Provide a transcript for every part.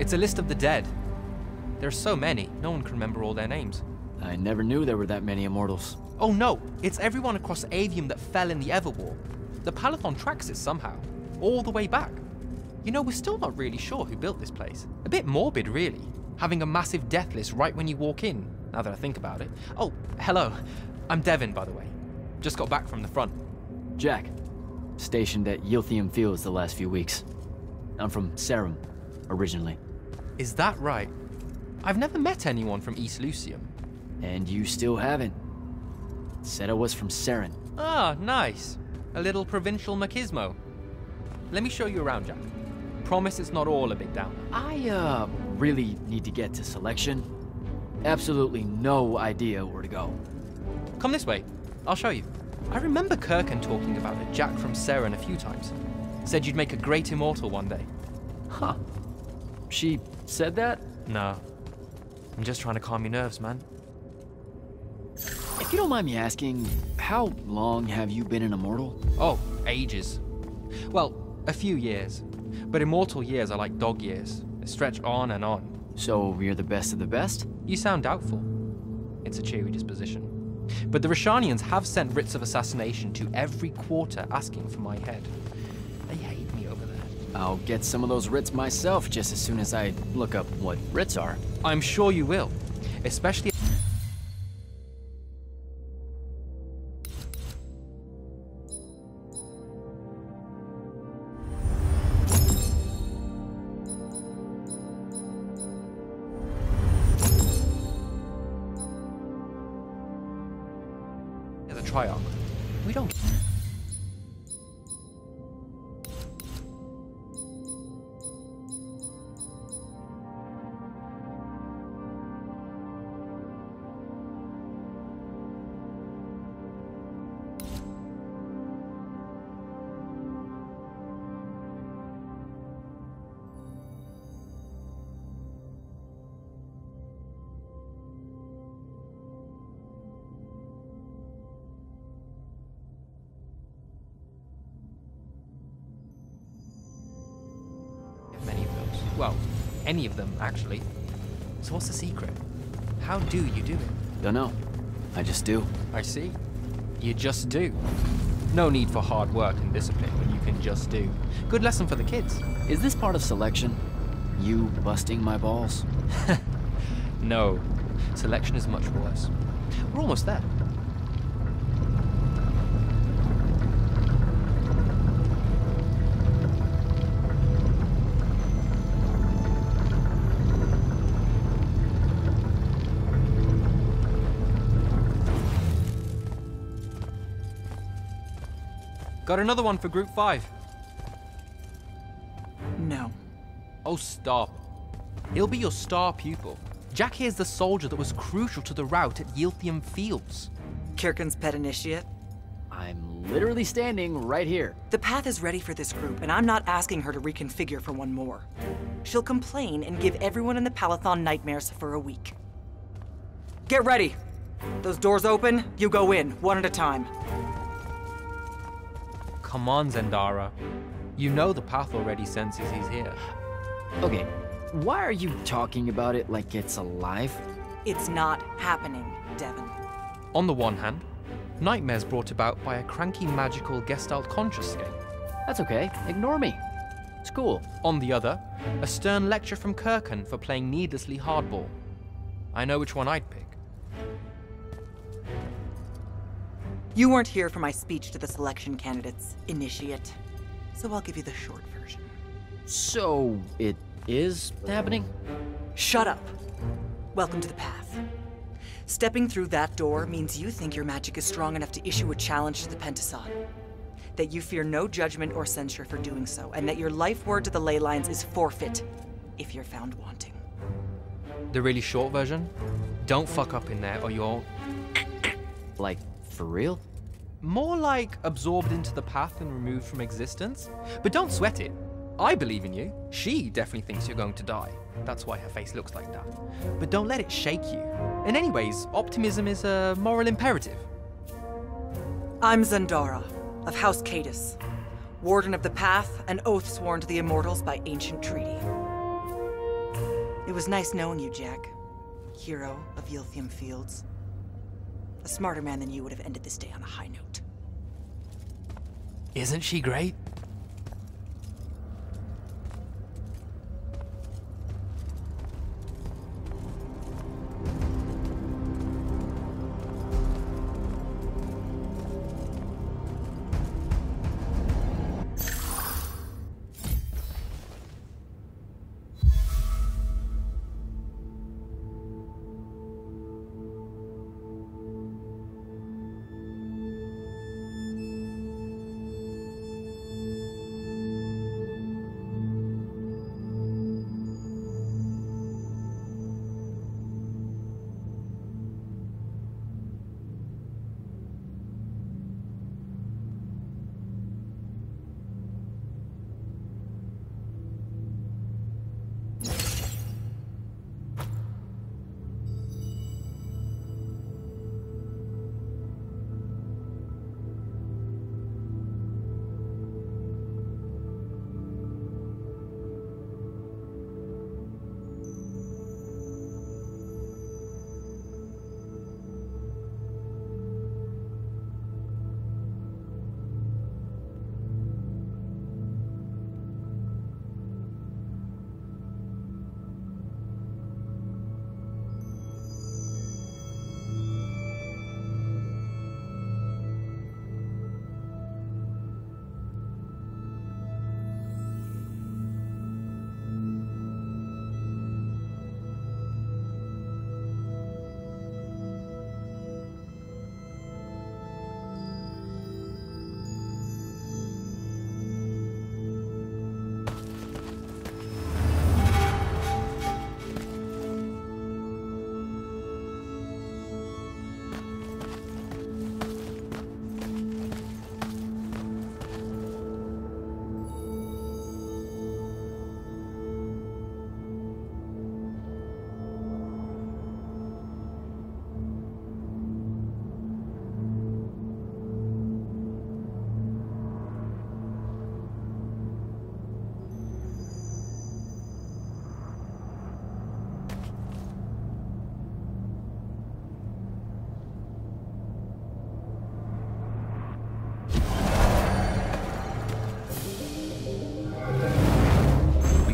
It's a list of the dead. There are so many, no one can remember all their names. I never knew there were that many Immortals. Oh no, it's everyone across Aveum that fell in the Everwar. The Palathon tracks it somehow, all the way back. You know, we're still not really sure who built this place. A bit morbid, really, having a massive death list right when you walk in, now that I think about it. Oh, hello. I'm Devin, by the way. Just got back from the front. Jack. Stationed at Yilthium Fields the last few weeks. I'm from Serum, originally. Is that right? I've never met anyone from East Lucium. And you still haven't. Said I was from Seren. Ah, nice. A little provincial machismo. Let me show you around, Jack. Promise it's not all a big downer. I, really need to get to selection. Absolutely no idea where to go. Come this way. I'll show you. I remember Kirkin talking about a Jack from Seren a few times. Said you'd make a great immortal one day. Huh. She said that? No. I'm just trying to calm your nerves, man. If you don't mind me asking, how long have you been an immortal? Oh, ages. Well, a few years. But immortal years are like dog years. They stretch on and on. So you're the best of the best? You sound doubtful. It's a cheery disposition. But the Rishanians have sent writs of assassination to every quarter asking for my head. They hate me over there. I'll get some of those writs myself just as soon as I look up what writs are. I'm sure you will. Especially... the Triarch. We don't... many of those. Well, any of them, actually. So what's the secret? How do you do it? Dunno. I just do. I see. You just do. No need for hard work and discipline when you can just do. Good lesson for the kids. Is this part of selection? You busting my balls? No. Selection is much worse. We're almost there. Got another one for Group 5. No. Oh, stop. He'll be your star pupil. Jack here's the soldier that was crucial to the rout at Yilthium Fields. Kirkin's pet initiate? I'm literally standing right here. The path is ready for this group, and I'm not asking her to reconfigure for one more. She'll complain and give everyone in the Palathon nightmares for a week. Get ready! Those doors open, you go in, one at a time. Come on, Zendara. You know the path already senses he's here. Okay, why are you talking about it like it's alive? It's not happening, Devin. On the one hand, nightmares brought about by a cranky magical Gestalt conscious scape. That's okay, ignore me. It's cool. On the other, a stern lecture from Kirkin for playing needlessly hardball. I know which one I'd pick. You weren't here for my speech to the selection candidates, initiate. So I'll give you the short version. So, it is happening? Shut up. Welcome to the path. Stepping through that door means you think your magic is strong enough to issue a challenge to the Pentason. That you fear no judgment or censure for doing so, and that your life word to the ley lines is forfeit if you're found wanting. The really short version? Don't fuck up in there or you'll... Like, for real? More like absorbed into the path and removed from existence. But don't sweat it. I believe in you. She definitely thinks you're going to die. That's why her face looks like that. But don't let it shake you. And anyways, optimism is a moral imperative. I'm Zendara, of House Cadus, Warden of the Path, an oath sworn to the Immortals by ancient treaty. It was nice knowing you, Jack. Hero of Yilthium Fields. A smarter man than you would have ended this day on a high note. Isn't she great?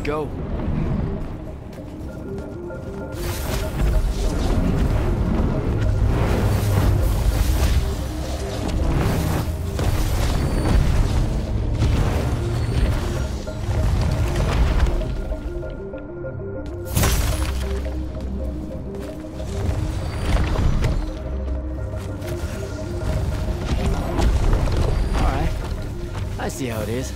Go. All right. I see how it is.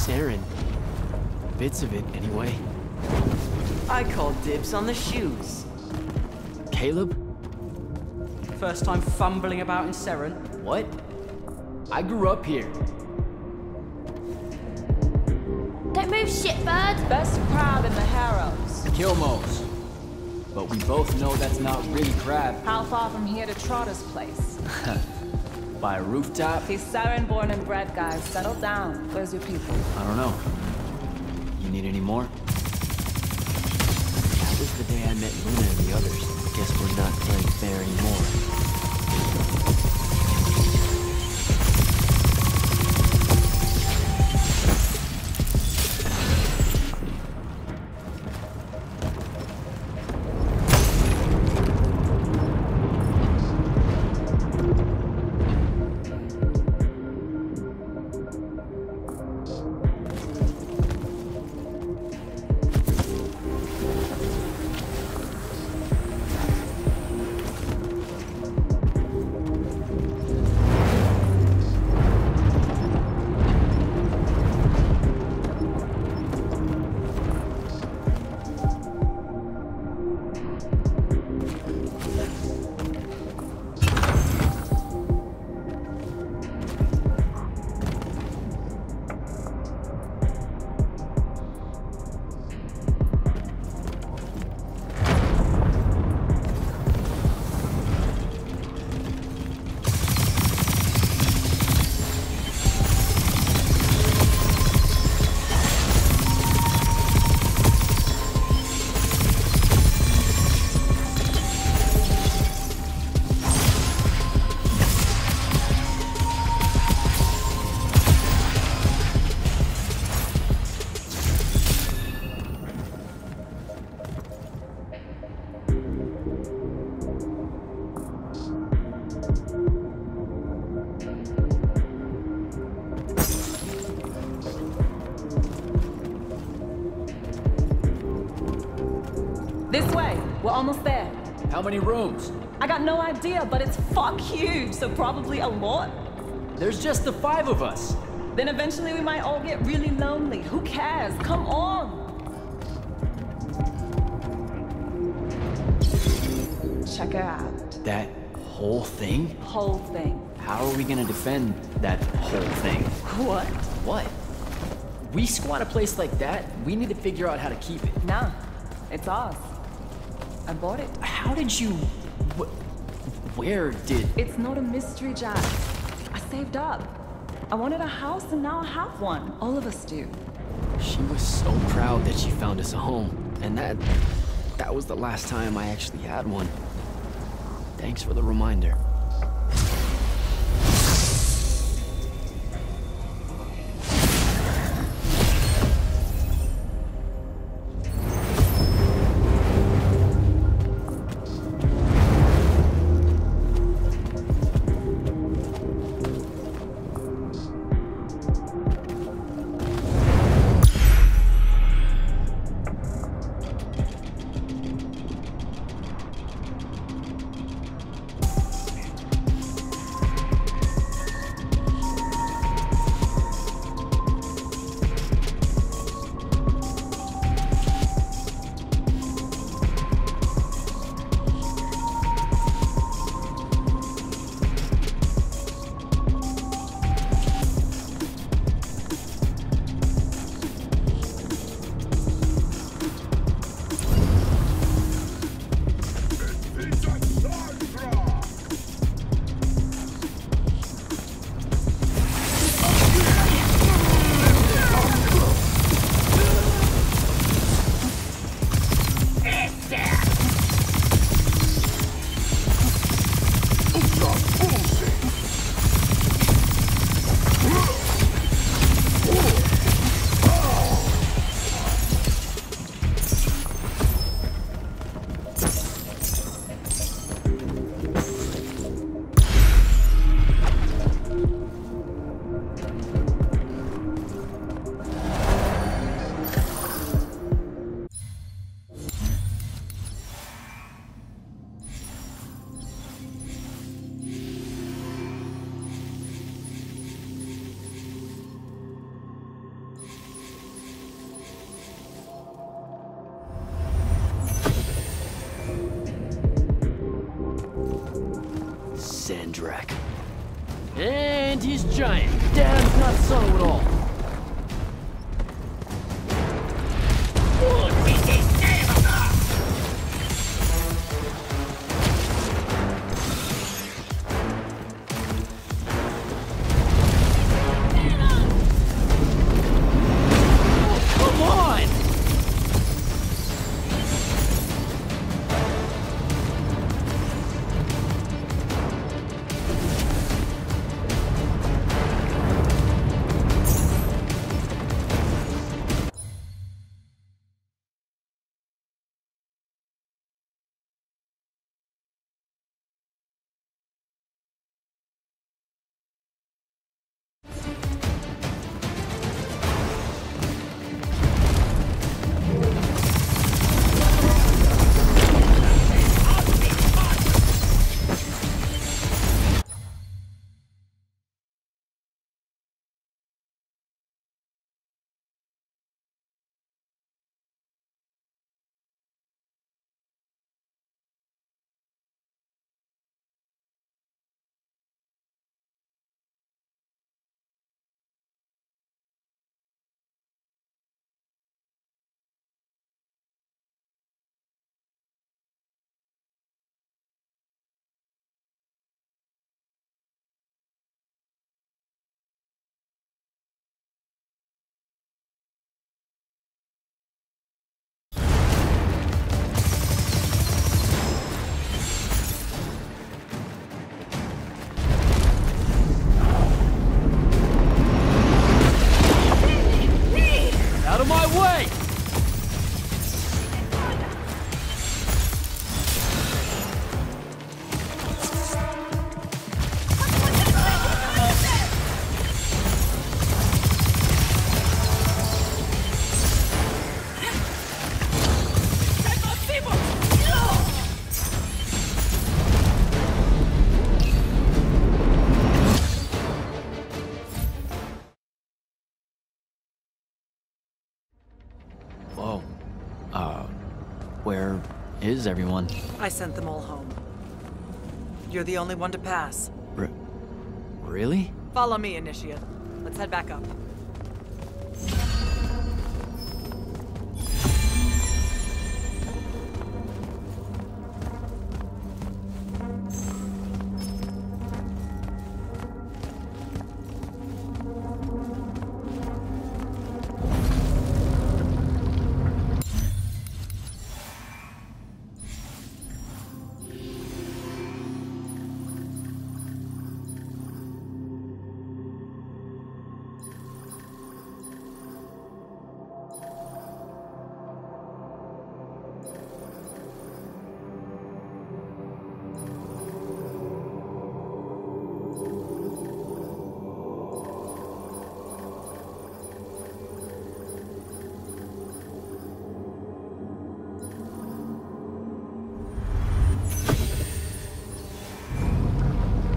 Saren. Bits of it, anyway. I call dibs on the shoes. Caleb? First time fumbling about in Seren. What? I grew up here. Don't move, shitbird! Best crab in the Harrows. Kilmos. But we both know that's not really crab. How far from here to Trotter's place? By a rooftop? These Saren born and bred guys, settle down. Where's your people? I don't know. You need any more? That was the day I met Luna and the others. Guess we're not playing fair anymore. This way. We're almost there. How many rooms? I got no idea, but it's fuck huge, so probably a lot. There's just the 5 of us. Then eventually we might all get really lonely. Who cares? Come on! Check it out. That whole thing? Whole thing. How are we gonna defend that whole thing? What? What? We squat a place like that, we need to figure out how to keep it. Nah, it's ours. I bought it. How did you... Where did... It's not a mystery, Jack. I saved up. I wanted a house and now I have one. All of us do. She was so proud that she found us a home. And that was the last time I actually had one. Thanks for the reminder. rack. And he's giant. Dad's not subtle at all. Out of my way! Whoa. Where is everyone? I sent them all home. You're the only one to pass. Really? Follow me, Initiate. Let's head back up.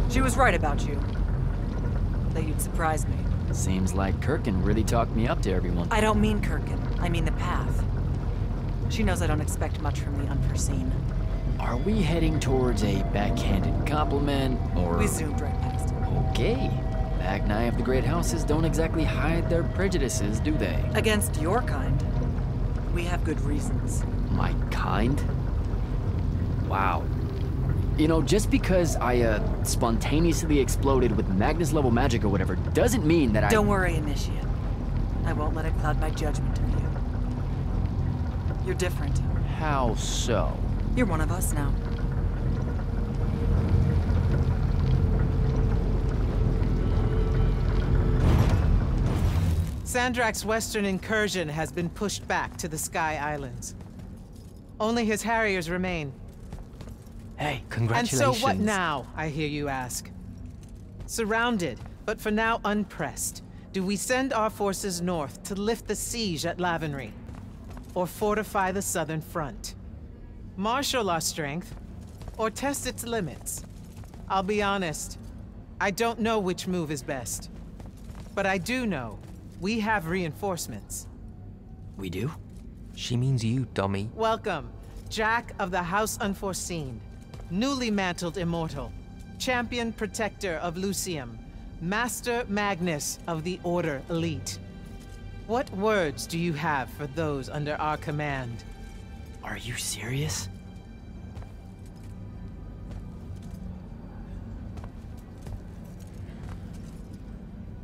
She was right about you. That you'd surprise me. Seems like Kirkin really talked me up to everyone. I don't mean Kirkin. I mean the path. She knows I don't expect much from the unforeseen. Are we heading towards a backhanded compliment, or...? We zoomed right past it. Okay. Back nigh of the great houses don't exactly hide their prejudices, do they? Against your kind, we have good reasons. My kind? Wow. You know, just because I, spontaneously exploded with Magnus-level magic or whatever, doesn't mean that I... Don't worry, Initiate. I won't let it cloud my judgment of you. You're different. How so? You're one of us now. Sandrak's western incursion has been pushed back to the Sky Islands. Only his Harriers remain. Hey, Congratulations. And so what now, I hear you ask? Surrounded, but for now unpressed, do we send our forces north to lift the siege at Lavenry? Or fortify the southern front? Marshal our strength, or test its limits? I'll be honest, I don't know which move is best. But I do know we have reinforcements. We do? She means you, dummy. Welcome, Jack of the House Unforeseen. Newly mantled immortal. champion protector of Lucium, Master Magnus of the Order Elite. What words do you have for those under our command? Are you serious?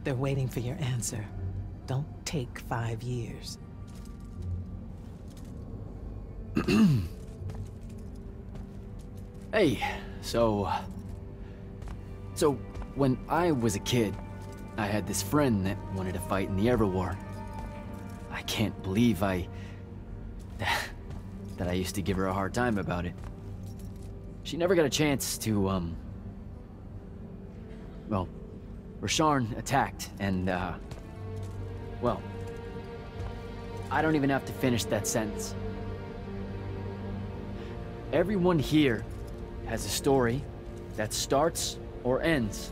They're waiting for your answer. Don't take 5 years. Hey, so when I was a kid, I had this friend that wanted to fight in the Everwar. I can't believe that I used to give her a hard time about it. She never got a chance to, well, Rasharn attacked, and, well, I don't even have to finish that sentence. Everyone here has a story that starts or ends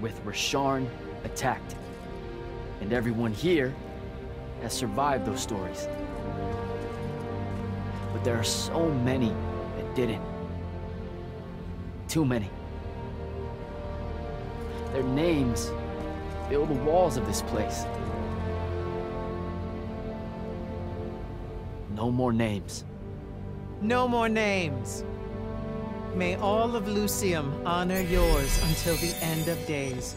with Rasharn attacked. And everyone here has survived those stories. But there are so many that didn't. Too many. Their names fill the walls of this place. No more names. No more names. May all of Lucium honor yours until the end of days.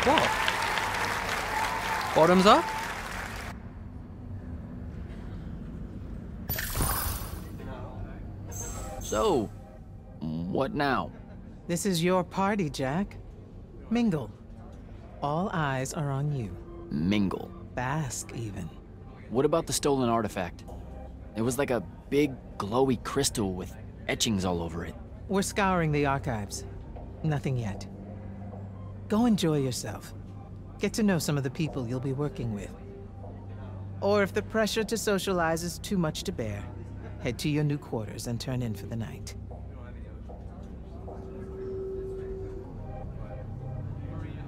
What? Bottoms up? So, what now? This is your party, Jack. Mingle. All eyes are on you. Mingle. Bask, even. What about the stolen artifact? It was like a big, glowy crystal with etchings all over it. We're scouring the archives. Nothing yet. Go enjoy yourself. Get to know some of the people you'll be working with. Or if the pressure to socialize is too much to bear, head to your new quarters and turn in for the night.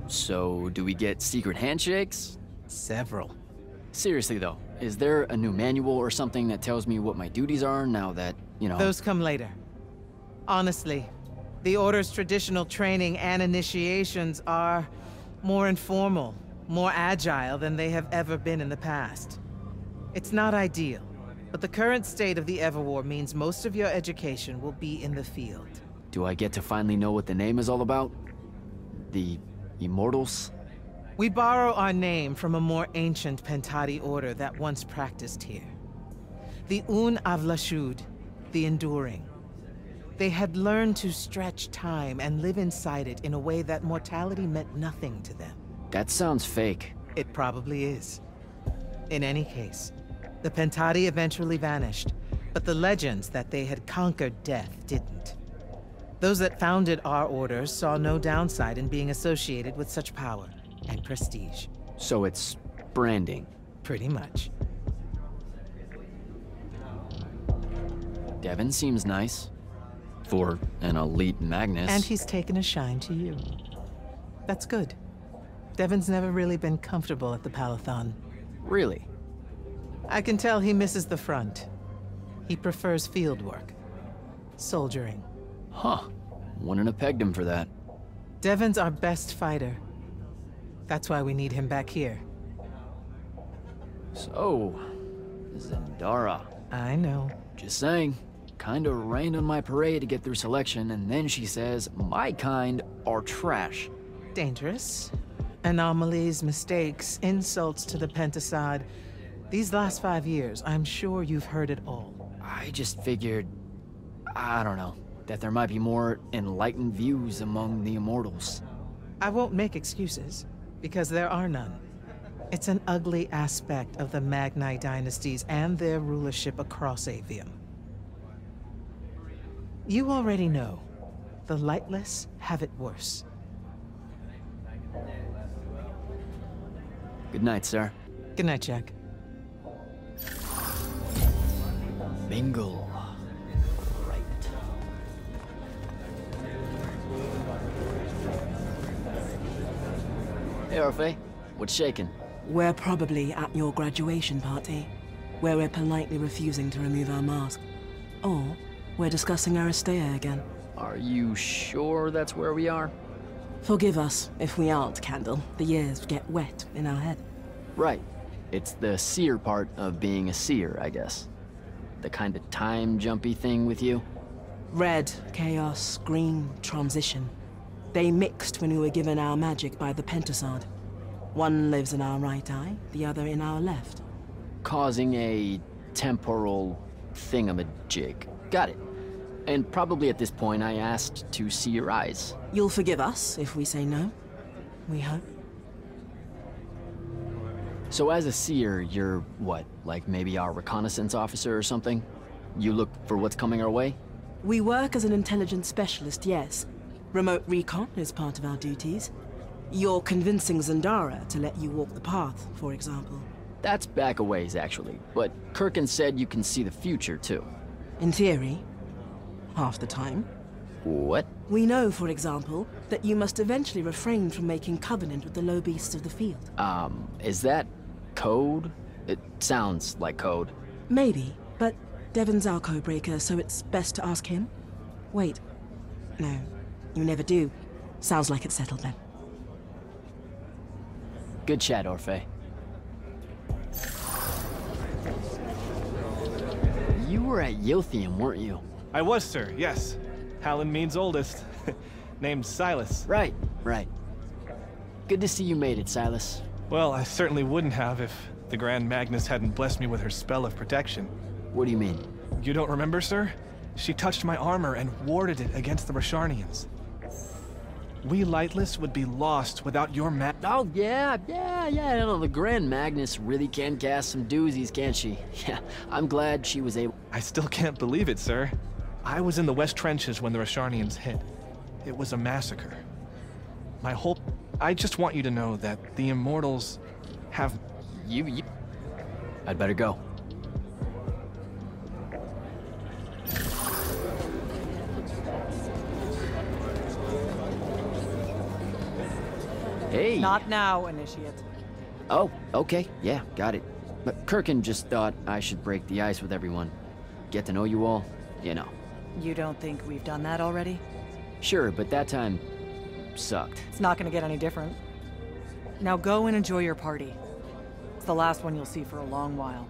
So, do we get secret handshakes? Several. Seriously though, is there a new manual or something that tells me what my duties are now that, you know... Those come later. Honestly, the Order's traditional training and initiations are more informal, more agile than they have ever been in the past. It's not ideal, but the current state of the Everwar means most of your education will be in the field. Do I get to finally know what the name is all about? The Immortals? We borrow our name from a more ancient Pentati order that once practiced here. The Un Avlashud, the Enduring. They had learned to stretch time and live inside it in a way that mortality meant nothing to them. That sounds fake. It probably is. In any case, the Pentati eventually vanished, but the legends that they had conquered death didn't. Those that founded our order saw no downside in being associated with such power and prestige. So it's branding. Pretty much. Devin seems nice. For an elite Magnus. And he's taken a shine to you. That's good. Devin's never really been comfortable at the Palathon. Really? I can tell he misses the front. He prefers field work. Soldiering. Huh. Wouldn't have pegged him for that. Devin's our best fighter. That's why we need him back here. So, Zendara. I know. Just saying. Kinda rained on my parade to get through selection, and then she says my kind are trash. Dangerous. Anomalies, mistakes, insults to the Pentasod. These last 5 years, I'm sure you've heard it all. I just figured, I don't know, that there might be more enlightened views among the Immortals. I won't make excuses, because there are none. It's an ugly aspect of the Magni dynasties and their rulership across Aveum. You already know, the lightless have it worse. Good night, sir. Good night, Jack. Mingle. Right. Hey, Orphe. What's shaking? We're probably at your graduation party. where we're politely refusing to remove our mask. Or we're discussing Aristea again. Are you sure that's where we are? Forgive us if we aren't, Candle. The years get wet in our head. Right. It's the seer part of being a seer, I guess. The kind of time-jumpy thing with you. Red, chaos, green, transition. They mixed when we were given our magic by the Pentasod. One lives in our right eye, the other in our left. Causing a temporal thingamajig. Got it. And probably at this point I asked to see your eyes. You'll forgive us if we say no. We hope. So as a seer, you're what? Like maybe our reconnaissance officer or something? You look for what's coming our way? We work as an intelligence specialist, yes. Remote recon is part of our duties. You're convincing Zendara to let you walk the path, for example. That's back a ways, actually. But Kirkin said you can see the future, too. In theory. Half the time. What? We know, for example, that you must eventually refrain from making covenant with the low beasts of the field. Is that code? It sounds like code. Maybe, but Devon's our codebreaker, so it's best to ask him. Wait. No, you never do. Sounds like it's settled then. Good chat, Orphe. You were at Yothium, weren't you? I was, sir, yes. Hallen Mead's oldest. Named Silas. Right. Good to see you made it, Silas. Well, I certainly wouldn't have if the Grand Magnus hadn't blessed me with her spell of protection. What do you mean? You don't remember, sir? She touched my armor and warded it against the Rasharnians. We Lightless would be lost without your Oh, yeah, no, the Grand Magnus really can cast some doozies, can't she? Yeah, I'm glad she was able... I still can't believe it, sir. I was in the West Trenches when the Rasharnians hit. It was a massacre. I just want you to know that the Immortals have... You... I'd better go. Hey! Not now, Initiate. Oh, okay. Yeah, got it. But Kirkin just thought I should break the ice with everyone. Get to know you all, you know. You don't think we've done that already? Sure, but that time... sucked. It's not gonna get any different. Now go and enjoy your party. It's the last one you'll see for a long while.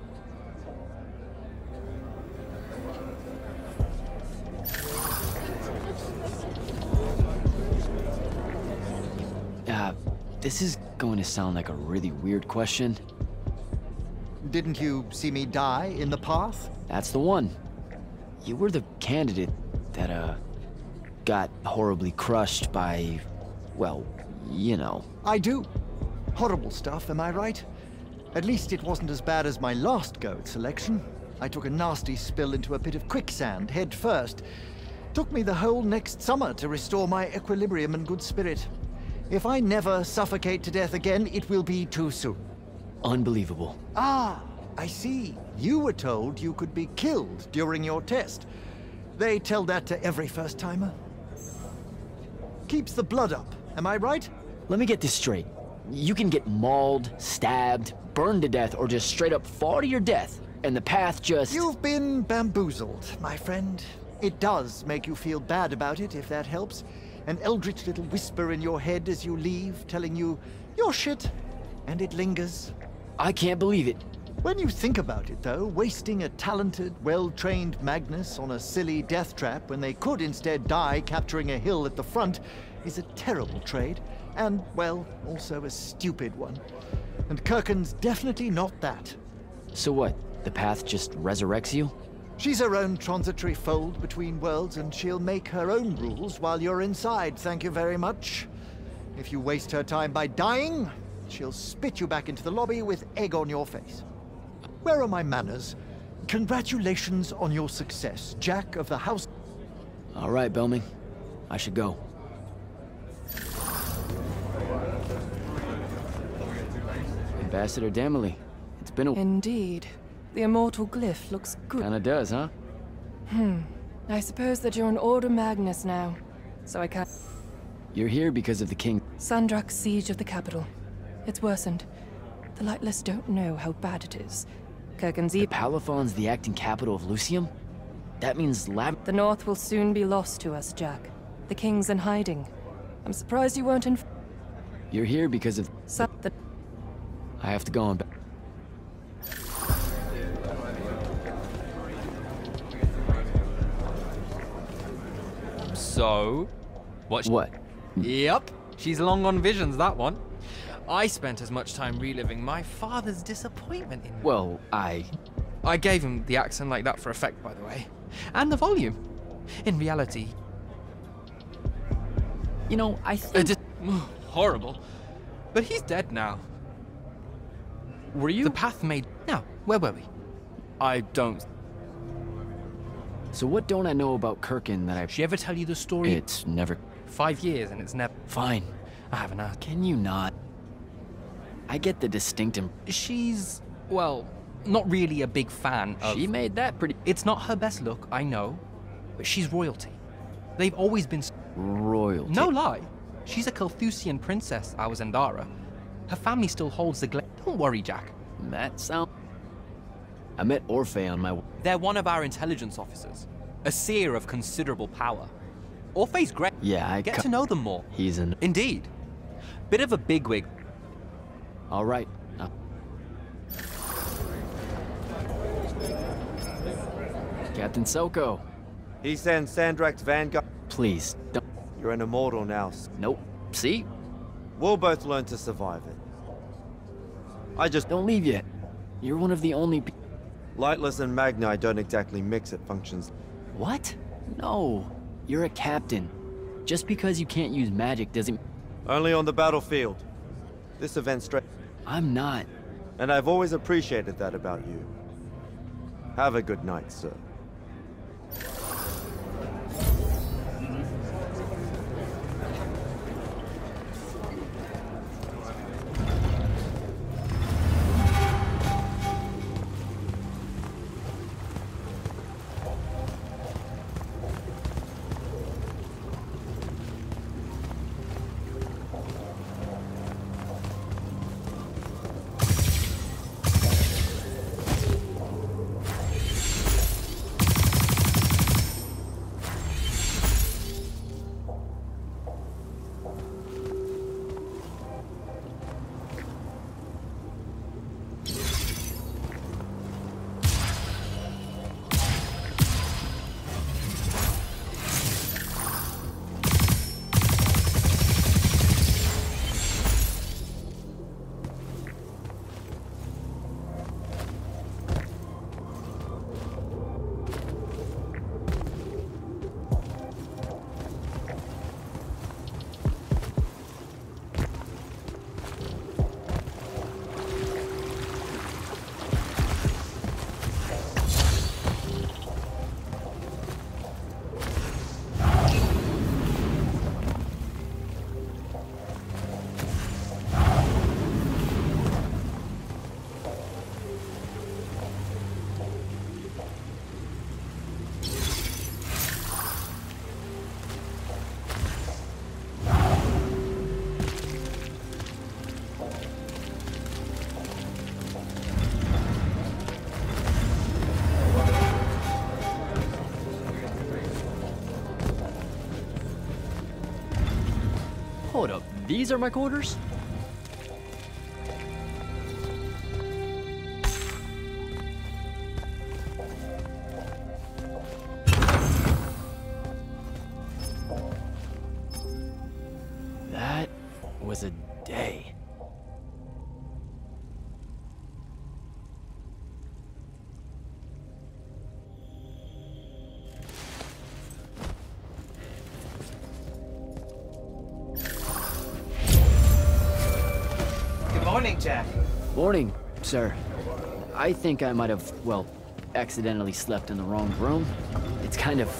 This is going to sound like a really weird question. Didn't you see me die in the path? That's the one. You were the candidate that, got horribly crushed by, well, you know. I do. Horrible stuff, am I right? At least it wasn't as bad as my last go at selection. I took a nasty spill into a pit of quicksand, head first. Took me the whole next summer to restore my equilibrium and good spirit. If I never suffocate to death again, it will be too soon. Unbelievable. Ah, I see. You were told you could be killed during your test. They tell that to every first-timer. Keeps the blood up, am I right? Let me get this straight. You can get mauled, stabbed, burned to death, or just straight up fall to your death, and the path just... You've been bamboozled, my friend. It does make you feel bad about it, if that helps. An eldritch little whisper in your head as you leave, telling you, you're shit, and it lingers. I can't believe it. When you think about it, though, wasting a talented, well-trained Magnus on a silly death trap when they could instead die capturing a hill at the front is a terrible trade, and, well, also a stupid one. And Kirkin's definitely not that. So what, the path just resurrects you? She's her own transitory fold between worlds, and she'll make her own rules while you're inside, thank you very much. If you waste her time by dying, she'll spit you back into the lobby with egg on your face. Where are my manners? Congratulations on your success, Jack of the House... All right, Belming. I should go. Ambassador Damley, it's been a... Indeed. The immortal glyph looks good. Kinda does, huh? I suppose that you're an Order Magnus now, so I can't... You're here because of the king... Sandrak's siege of the capital. It's worsened. The Lightless don't know how bad it is. Kirken's Palathon's the acting capital of Lucium? That means The North will soon be lost to us, Jack. The King's in hiding. I'm surprised you weren't in... You're here because of... I have to go on back. So, what? Yep, she's long on visions, that one. I spent as much time reliving my father's disappointment in me. Well, I gave him the accent like that for effect, by the way. And the volume. In reality... You know, I think... horrible. But he's dead now. Were you? The path made... Now, where were we? I don't... So what don't I know about Kirken that I... She ever tell you the story? It's never... 5 years and it's never... Fine. I haven't asked. Can you not? I get the distinct She's... well, not really a big fan of... She made that pretty... It's not her best look, I know. But she's royalty. They've always been... Royalty? No lie. She's a Carthusian princess, our Zendara. Her family still holds the Don't worry, Jack. That sound... I met Orphe on my... They're one of our intelligence officers. A seer of considerable power. Orphe's great. Yeah, I get to know them more. He's an... Indeed. Bit of a bigwig. All right. Captain Soko. He sends Sandrak's vanguard. Please, don't... You're an immortal now. Nope. See? We'll both learn to survive it. I just... Don't leave yet. You're one of the only... Lightless and Magni don't exactly mix at functions. What? No. You're a captain. Just because you can't use magic doesn't... Only on the battlefield. This event's straight... I'm not. And I've always appreciated that about you. Have a good night, sir. Hold up, these are my quarters? That was a day. Morning, Jack. Morning, sir. I think I might have, well, accidentally slept in the wrong room. It's kind of,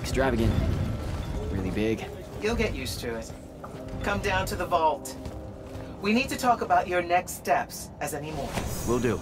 extravagant. Really big. You'll get used to it. Come down to the vault. We need to talk about your next steps as an immortal. Will do.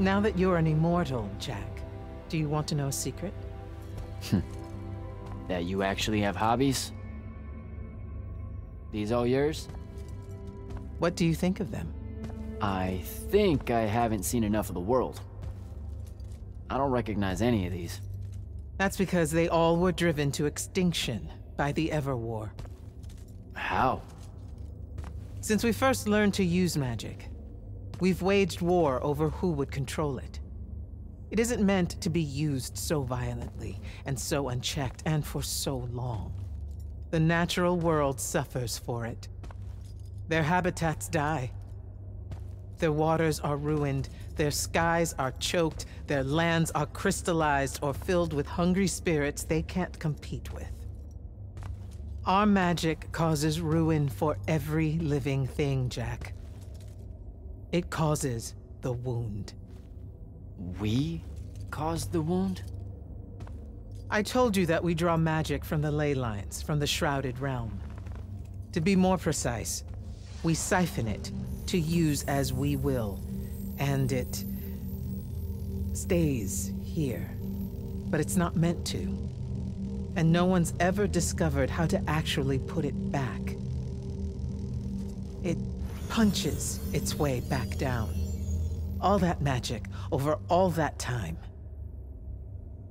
Now that you're an immortal, Jack, do you want to know a secret? That you actually have hobbies? These all yours? What do you think of them? I think I haven't seen enough of the world. I don't recognize any of these. That's because they all were driven to extinction by the Everwar. How? Since we first learned to use magic, we've waged war over who would control it. It isn't meant to be used so violently, and so unchecked, and for so long. The natural world suffers for it. Their habitats die. Their waters are ruined, their skies are choked, their lands are crystallized or filled with hungry spirits they can't compete with. Our magic causes ruin for every living thing, Jack. It causes the wound. We caused the wound? I told you that we draw magic from the ley lines, from the Shrouded Realm. To be more precise, we siphon it to use as we will, and it stays here. But it's not meant to. And no one's ever discovered how to actually put it back. It punches its way back down. All that magic over all that time.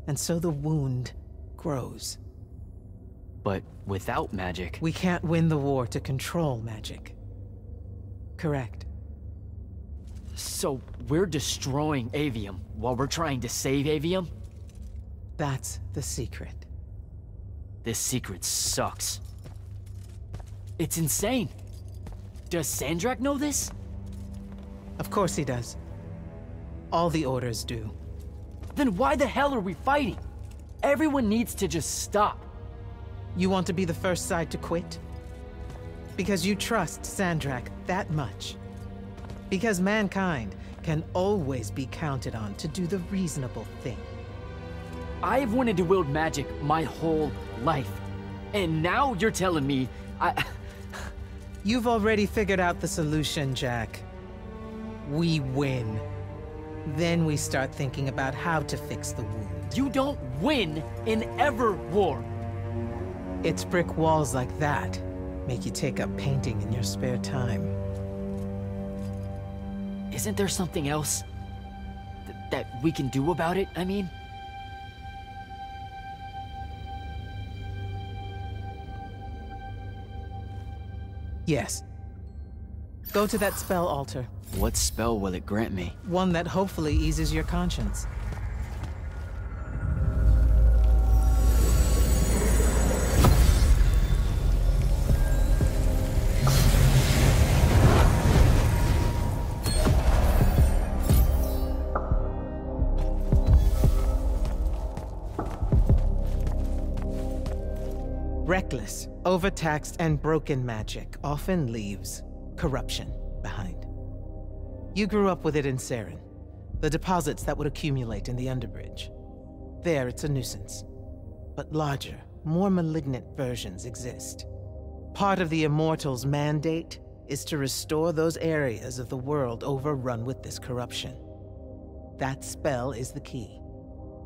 And so the wound grows. But without magic... We can't win the war to control magic. Correct. So we're destroying Aveum while we're trying to save Aveum? That's the secret. This secret sucks. It's insane. Does Sandrak know this? Of course he does. All the orders do. Then why the hell are we fighting? Everyone needs to just stop. You want to be the first side to quit? Because you trust Sandrak that much. Because mankind can always be counted on to do the reasonable thing. I've wanted to wield magic my whole life. And now you're telling me You've already figured out the solution, Jack. We win. Then we start thinking about how to fix the wound. You don't win in Everwar. It's brick walls like that make you take up painting in your spare time. Isn't there something else that we can do about it, I mean? Yes. Go to that spell altar. What spell will it grant me? One that hopefully eases your conscience. Reckless, overtaxed, and broken magic often leaves corruption behind. You grew up with it in Saren, the deposits that would accumulate in the Underbridge. There, it's a nuisance. But larger, more malignant versions exist. Part of the Immortals' mandate is to restore those areas of the world overrun with this corruption. That spell is the key.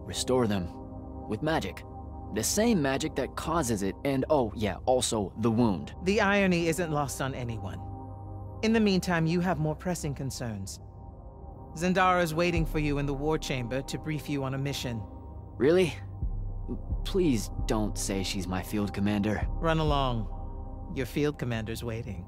Restore them. With magic. The same magic that causes it, and oh yeah, also the wound. The irony isn't lost on anyone. In the meantime, you have more pressing concerns. Zendara's waiting for you in the war chamber to brief you on a mission. Really? Please don't say she's my field commander. Run along. Your field commander's waiting.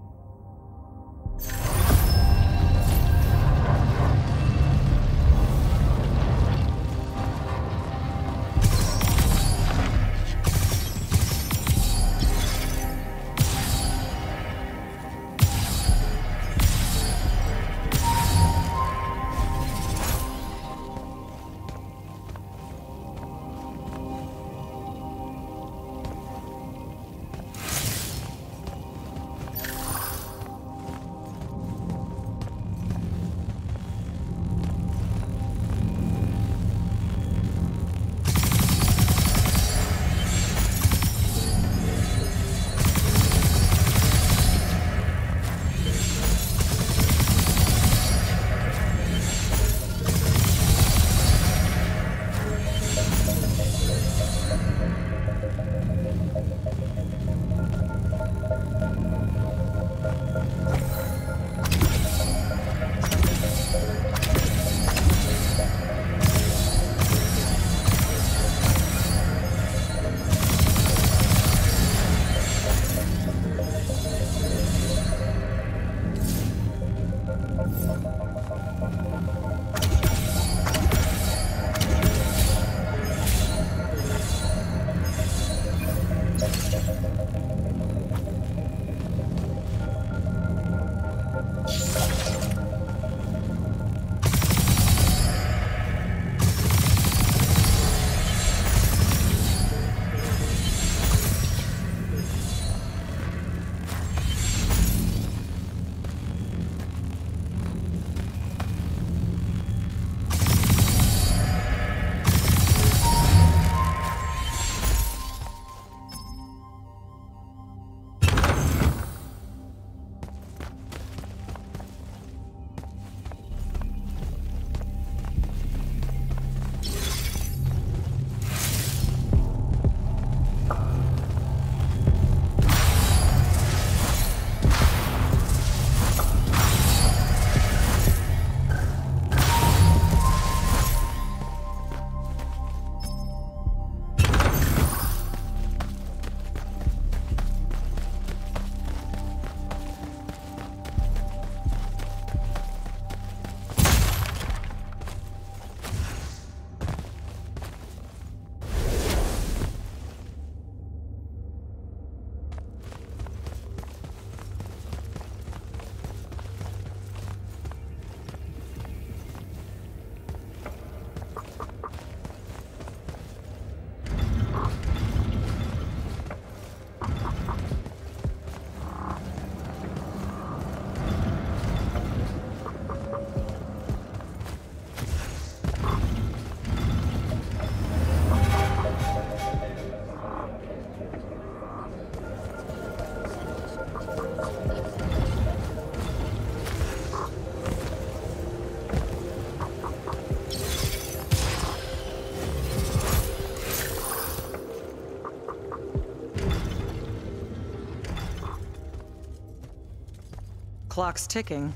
clock's ticking.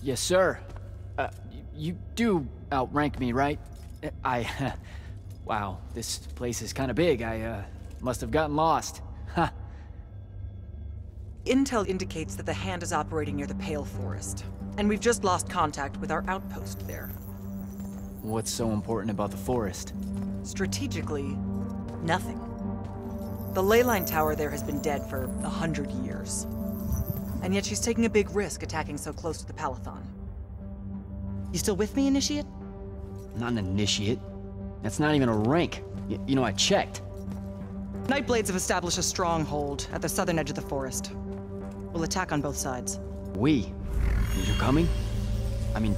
Yes, sir. You do outrank me, right? Wow, this place is kind of big. I must have gotten lost. Ha. Intel indicates that the Hand is operating near the Pale Forest, and we've just lost contact with our outpost there. What's so important about the forest? Strategically, nothing. The ley line tower there has been dead for 100 years. And yet she's taking a big risk attacking so close to the Palathon. You still with me, Initiate? Not an initiate. That's not even a rank. You know, I checked. Nightblades have established a stronghold at the southern edge of the forest. We'll attack on both sides. We? You're coming? I mean,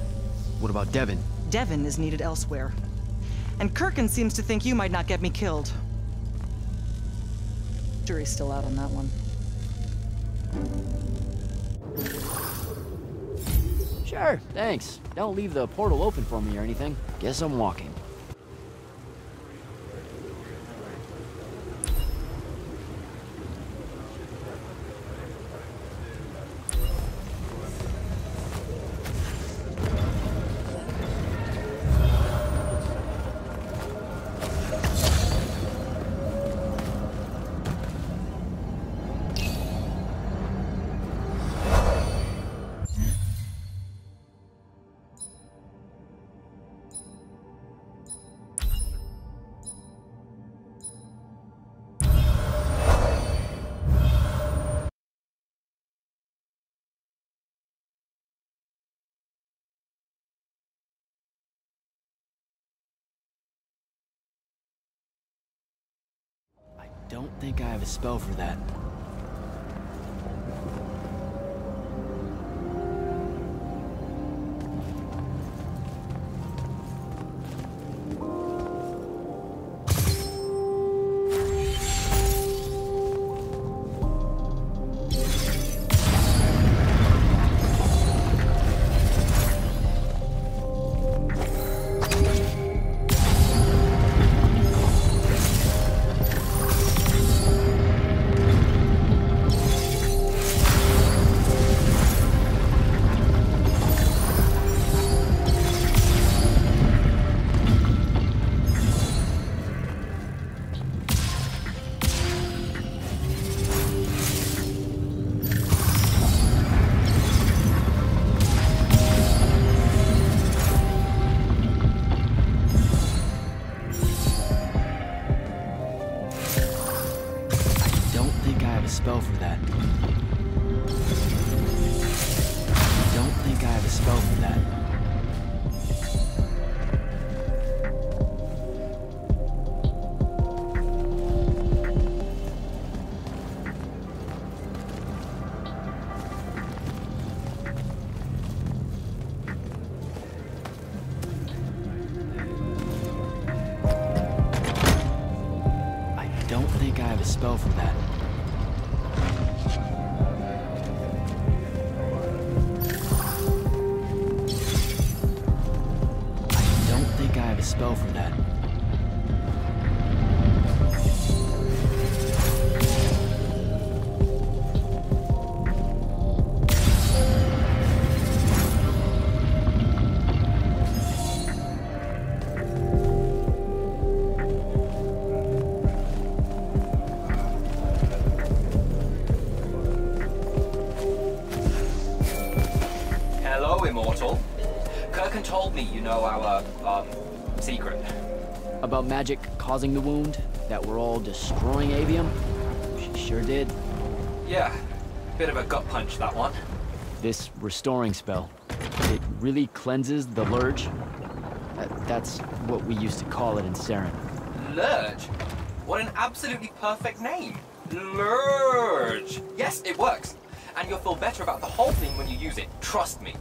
what about Devin? Devin is needed elsewhere. And Kirkin seems to think you might not get me killed. Jury's still out on that one. Sure, thanks. Don't leave the portal open for me or anything. Guess I'm walking. Don't think I have a spell for that. Spell for that. Don't think I have a spell for that. I don't think I have a spell for that. Spell for that. Hello, Immortal. Kirkin told me you know our, secret. About magic causing the wound? That we're all destroying Aveum? She sure did. Yeah, bit of a gut punch, that one. This restoring spell, it really cleanses the Lurge? That's what we used to call it in Saren. Lurge? What an absolutely perfect name. Lurge. Yes, it works. And you'll feel better about the whole thing when you use it. Trust me.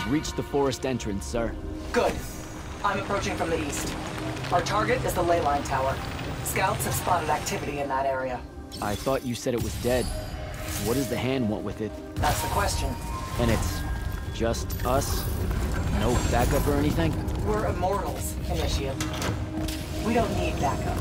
I've reached the forest entrance, sir. Good. I'm approaching from the east. Our target is the ley line tower. Scouts have spotted activity in that area. I thought you said it was dead. What does the hand want with it? That's the question. And it's just us? No backup or anything? We're Immortals, Initiate. We don't need backup.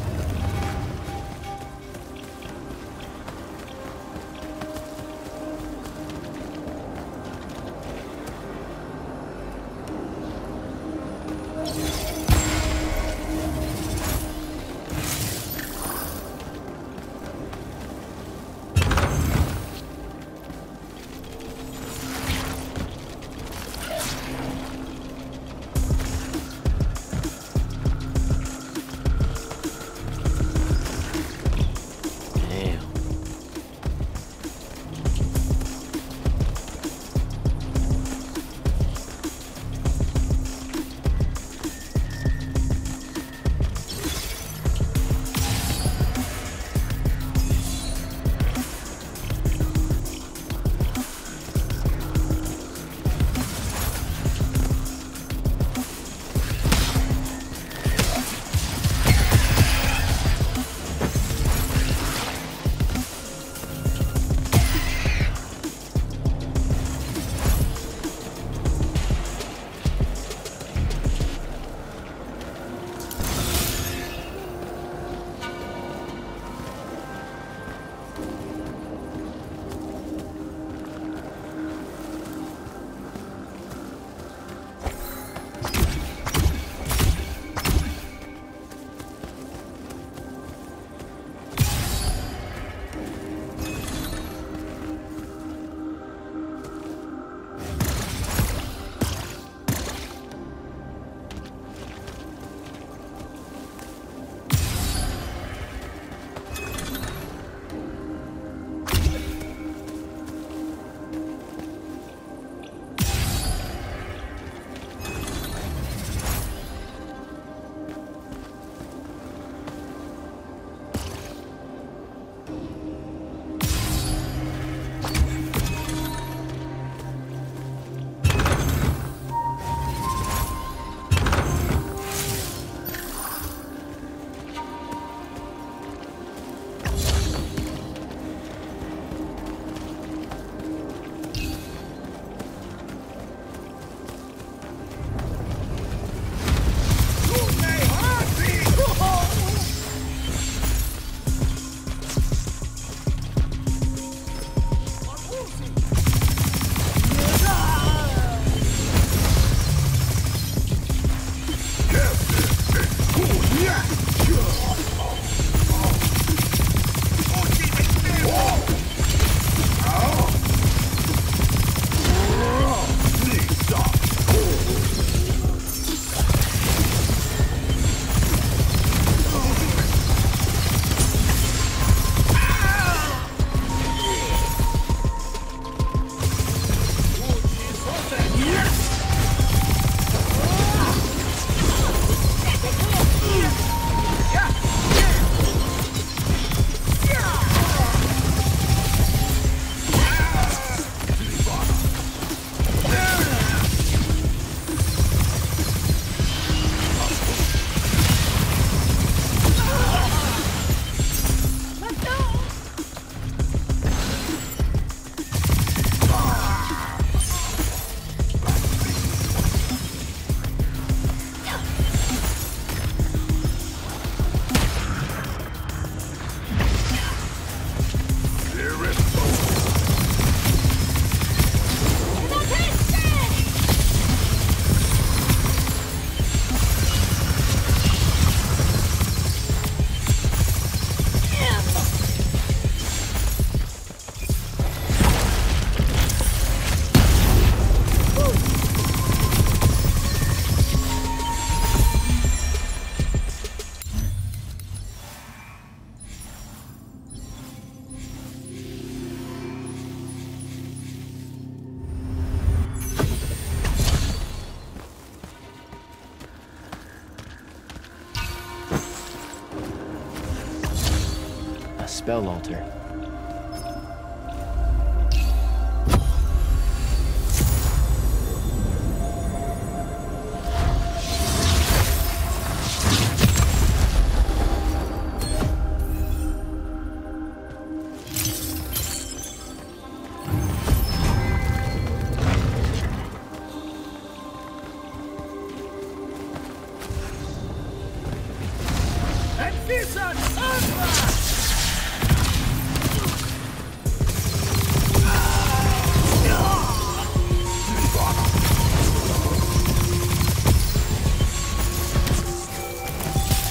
spell altar.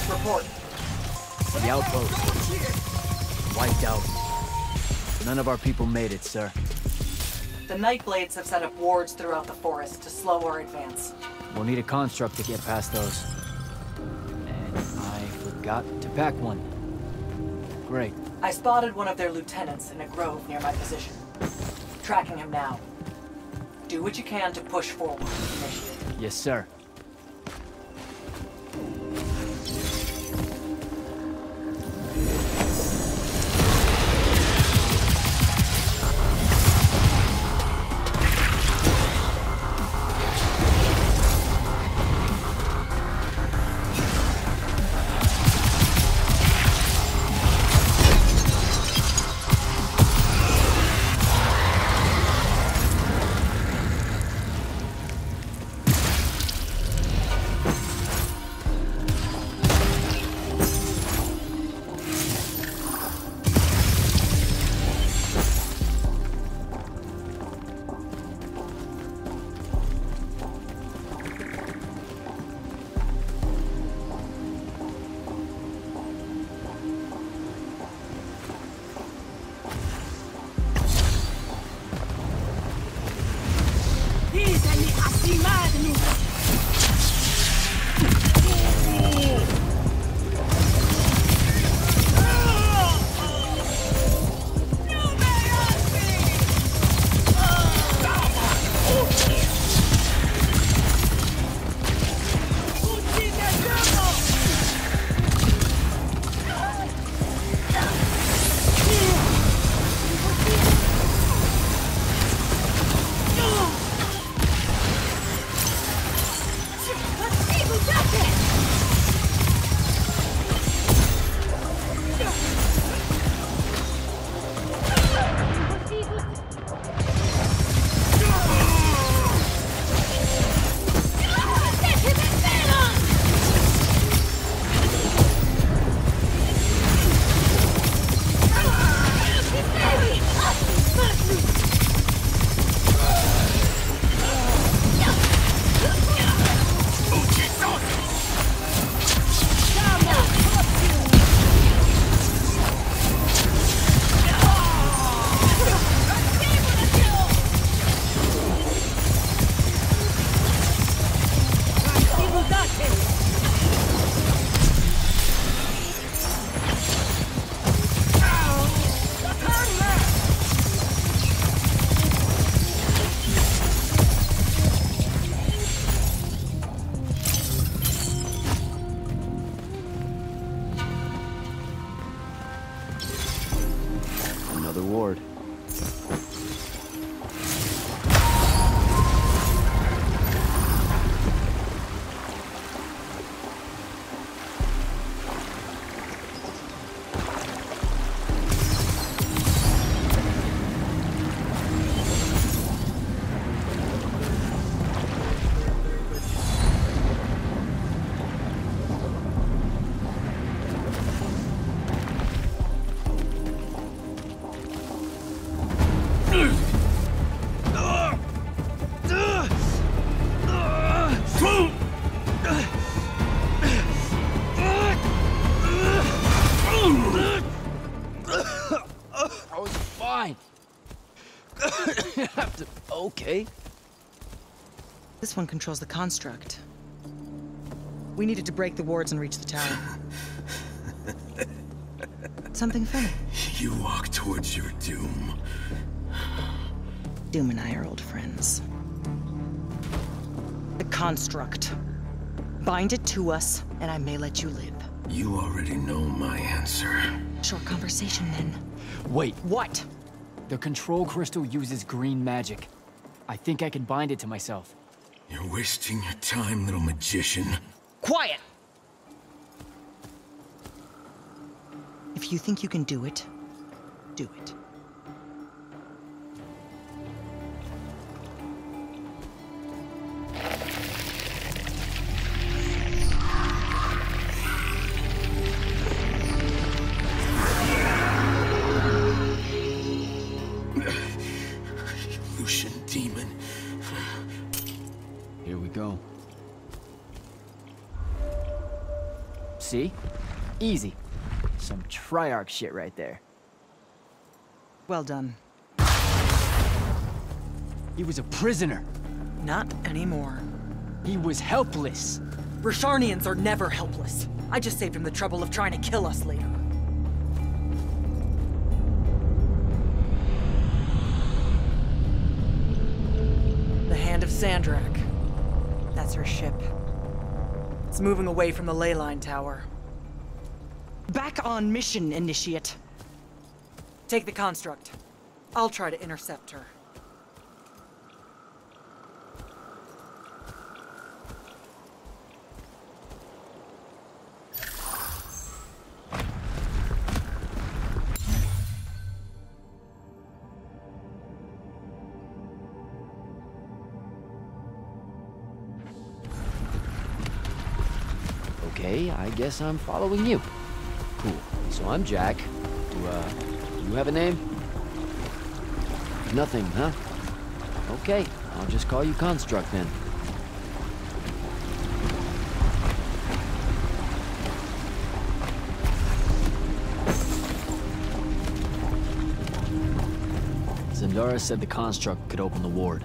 Report. The outpost. Wiped out. None of our people made it, sir. The Nightblades have set up wards throughout the forest to slow our advance. We'll need a construct to get past those. And I forgot to pack one. Great. I spotted one of their lieutenants in a grove near my position. Tracking him now. Do what you can to push forward, Initiate. Yes, sir. Another ward. I was fine. Okay. This one controls the construct. We needed to break the wards and reach the tower. Something funny. You walk towards your doom. Doom and I are old friends. The construct. Bind it to us, and I may let you live. You already know my answer. Short conversation, then. Wait. What? The control crystal uses green magic. I think I can bind it to myself. You're wasting your time, little magician. Quiet! If you think you can do it, do it. See? Easy. Some Triarch shit right there. Well done. He was a prisoner. Not anymore. He was helpless. Rasharnians are never helpless. I just saved him the trouble of trying to kill us later. The Hand of Sandrak. That's her ship. It's moving away from the ley line tower. Back on mission, Initiate. Take the construct. I'll try to intercept her. Okay, I guess I'm following you. Cool. So I'm Jack. Do you have a name? Nothing, huh? Okay, I'll just call you Construct then. Zendara said the Construct could open the ward.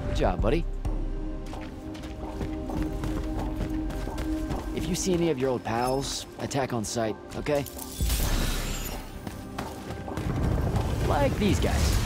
Good job, buddy. If you see any of your old pals, attack on sight, okay? Like these guys.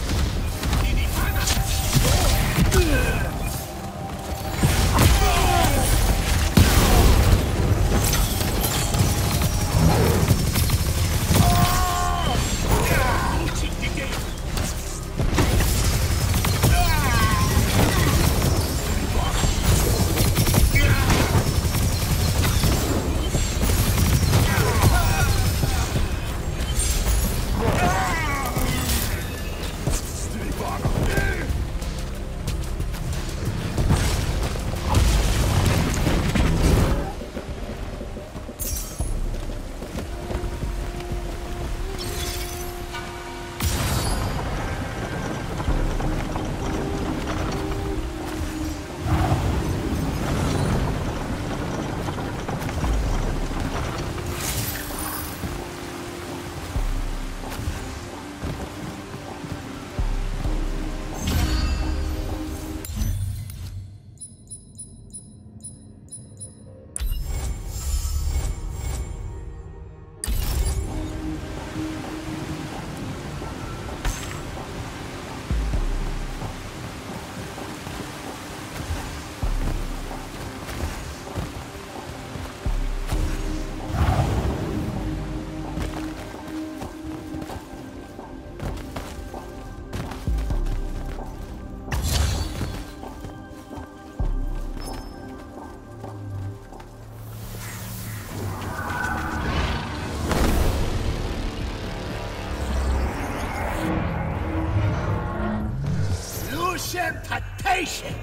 Usurpation!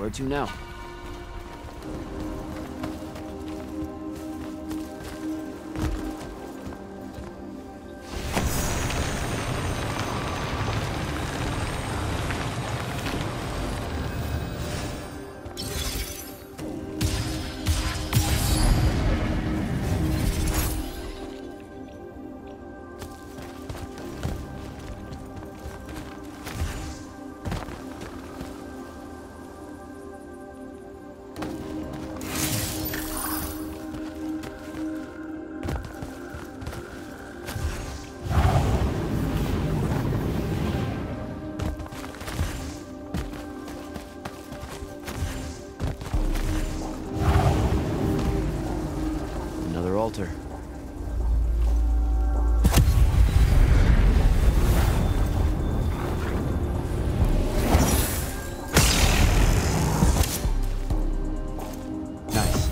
Where to now? Altar. Nice.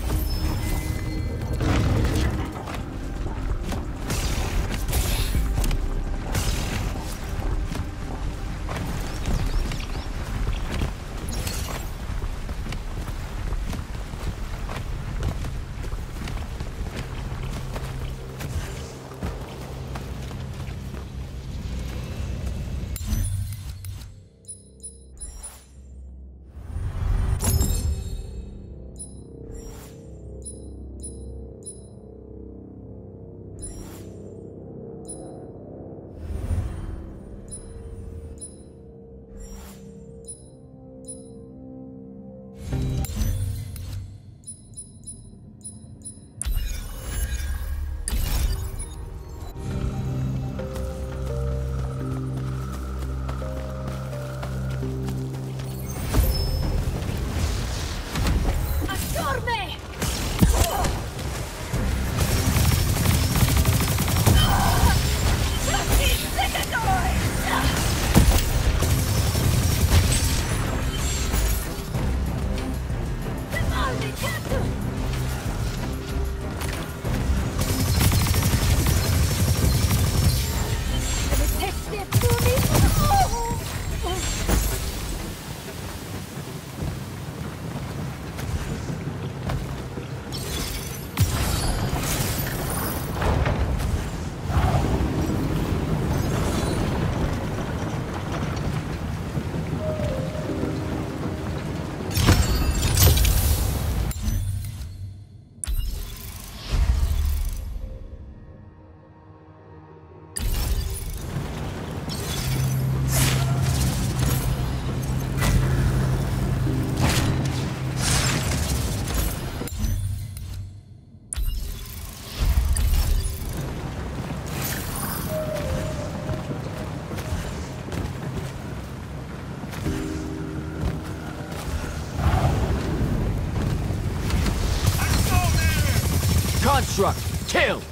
Construct! Kill!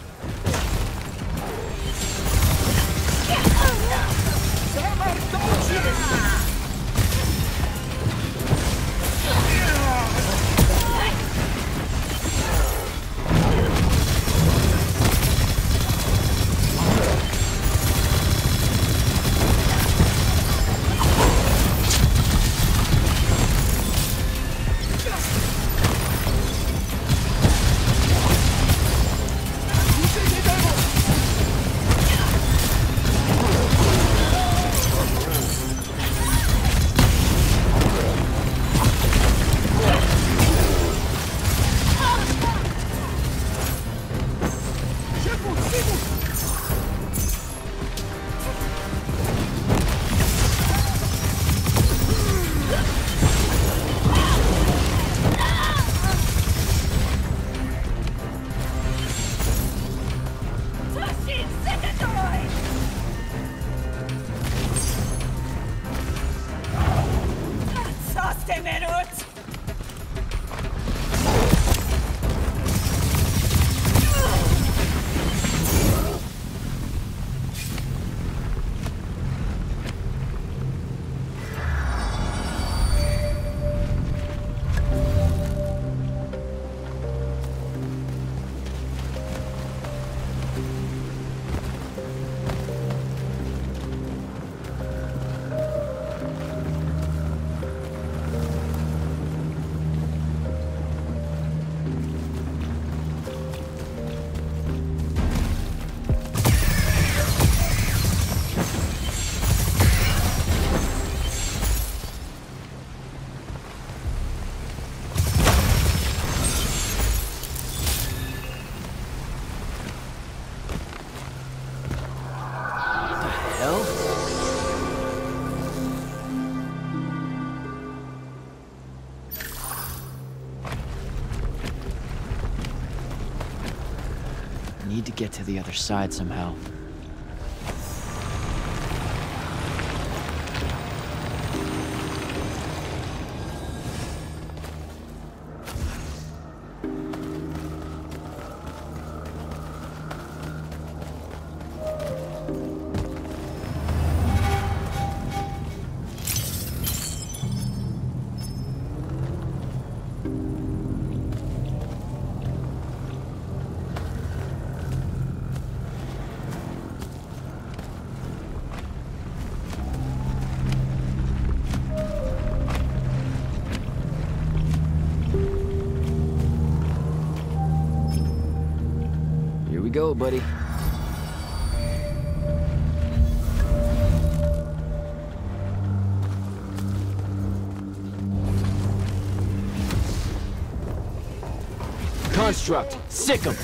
Need to get to the other side somehow. Here we go, buddy. Construct, sick 'em.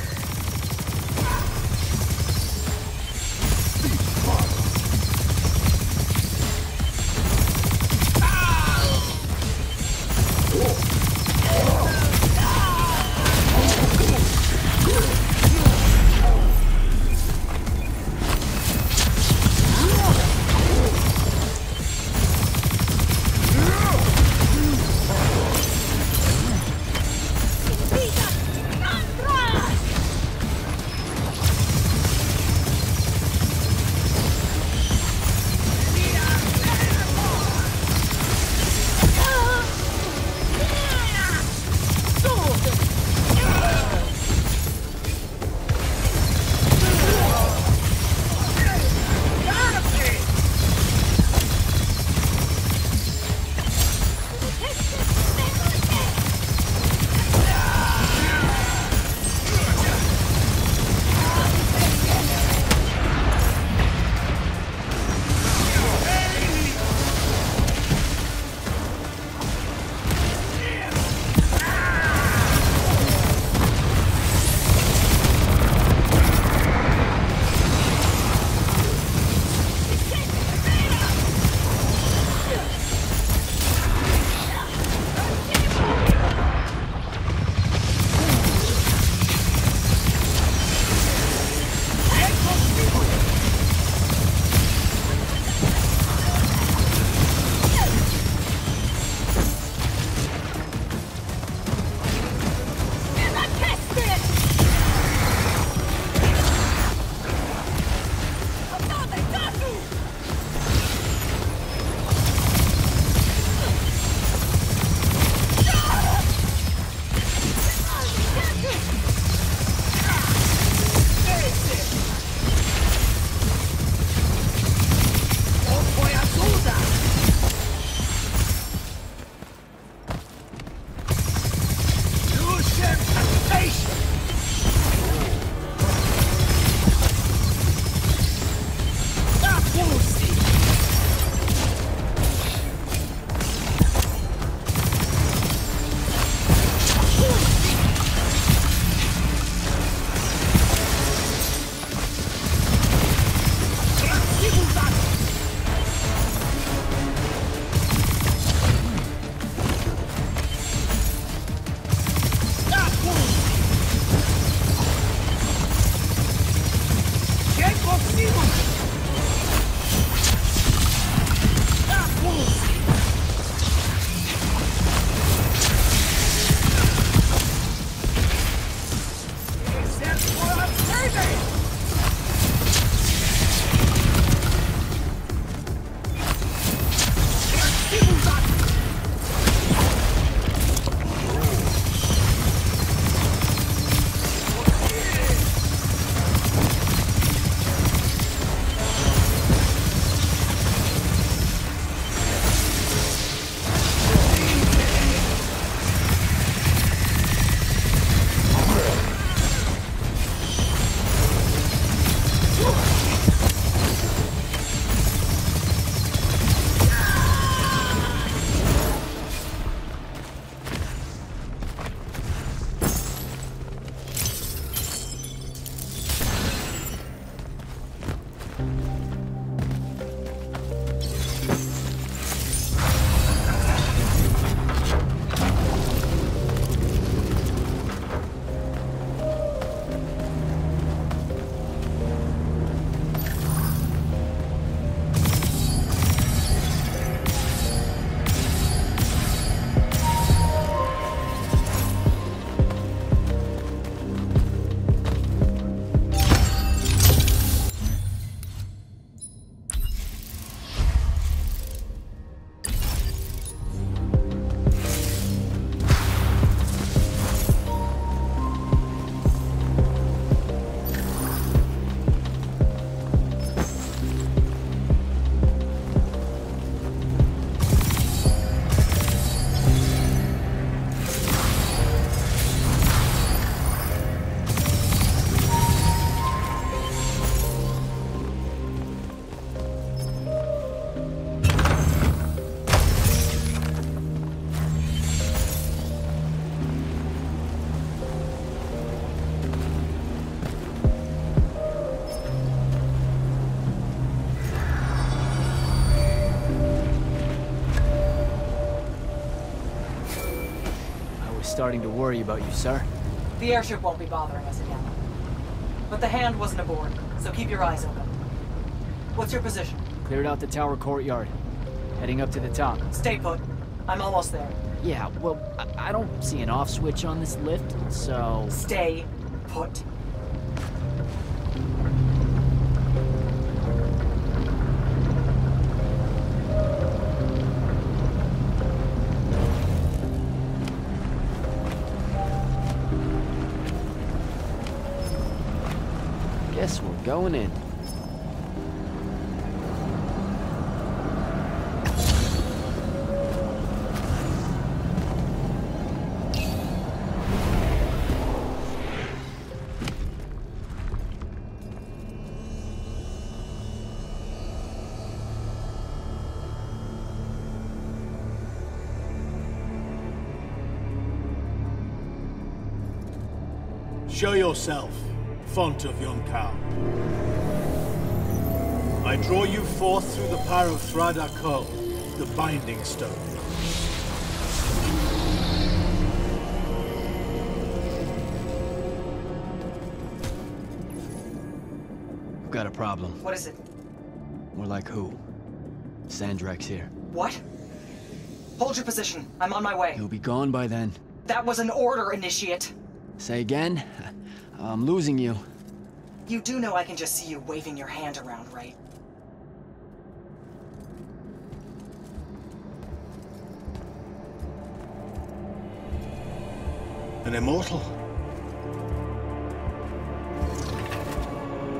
starting to worry about you, sir. The airship won't be bothering us again. But the hand wasn't aboard, so keep your eyes open. What's your position? Cleared out the tower courtyard. Heading up to the top. Stay put. I'm almost there. Yeah, well, I don't see an off switch on this lift, so... Stay put. Guess we're going in. Show yourself, font of Yonkao. I draw you forth through the power of Thradakol, the Binding Stone. I've got a problem. What is it? More like who? Sandrak's here. What? Hold your position. I'm on my way. He'll be gone by then. That was an order, Initiate. Say again? I'm losing you. You do know I can just see you waving your hand around, right? An immortal?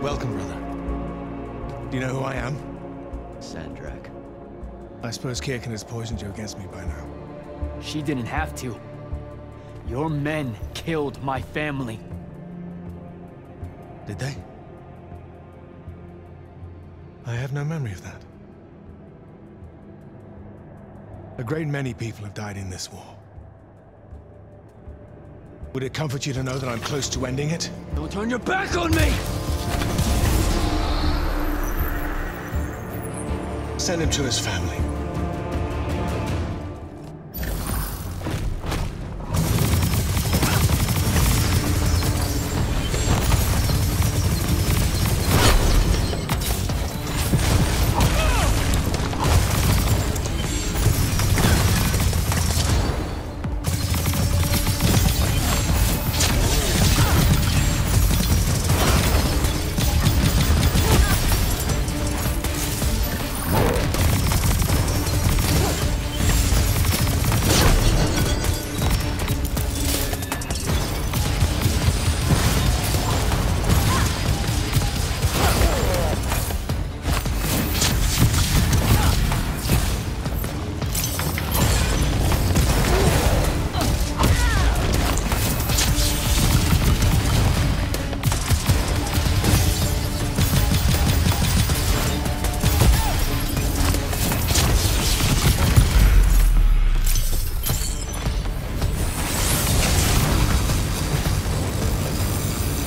Welcome, brother. Do you know who I am? Sandrak. I suppose Kirkin has poisoned you against me by now. She didn't have to. Your men killed my family. Did they? I have no memory of that. A great many people have died in this war. Would it comfort you to know that I'm close to ending it? Don't turn your back on me! Send him to his family.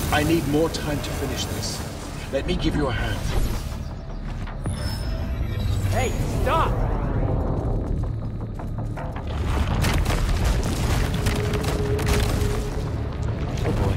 I need more time to finish this. Let me give you a hand. Hey, stop! Oh boy.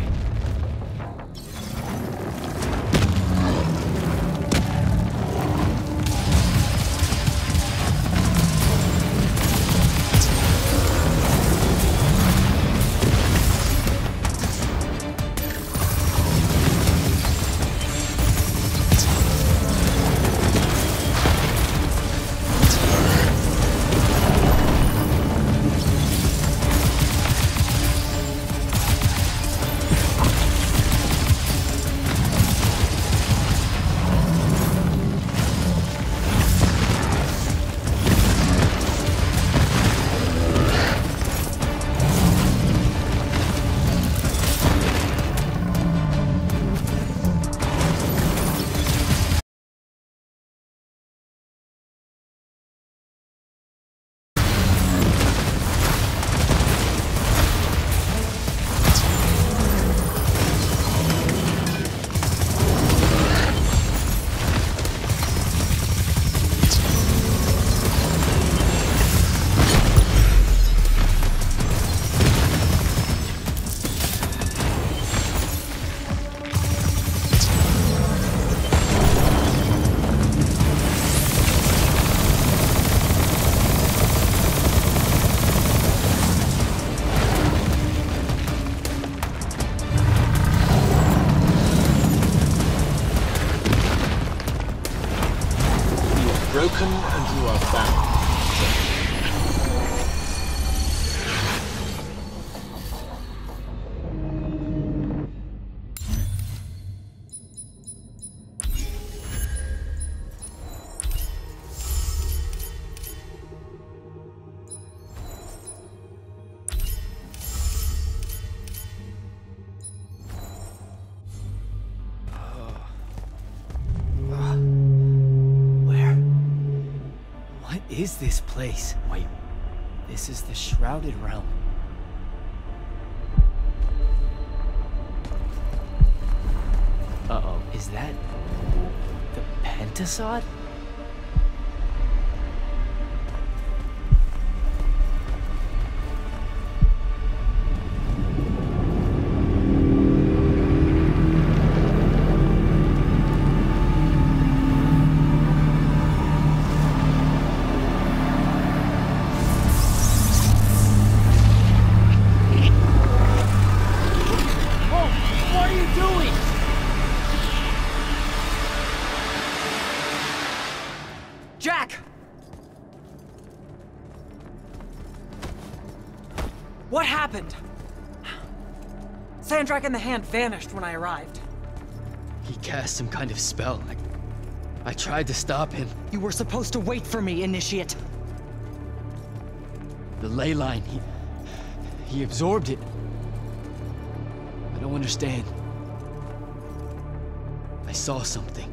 broken and you are bound. What is this place? Wait, this is the Shrouded Realm. Uh-oh, is that the Pentasod? Jack! What happened? Sandrak and the Hand vanished when I arrived. He cast some kind of spell. I tried to stop him. You were supposed to wait for me, Initiate. The ley line, he absorbed it. I don't understand. I saw something.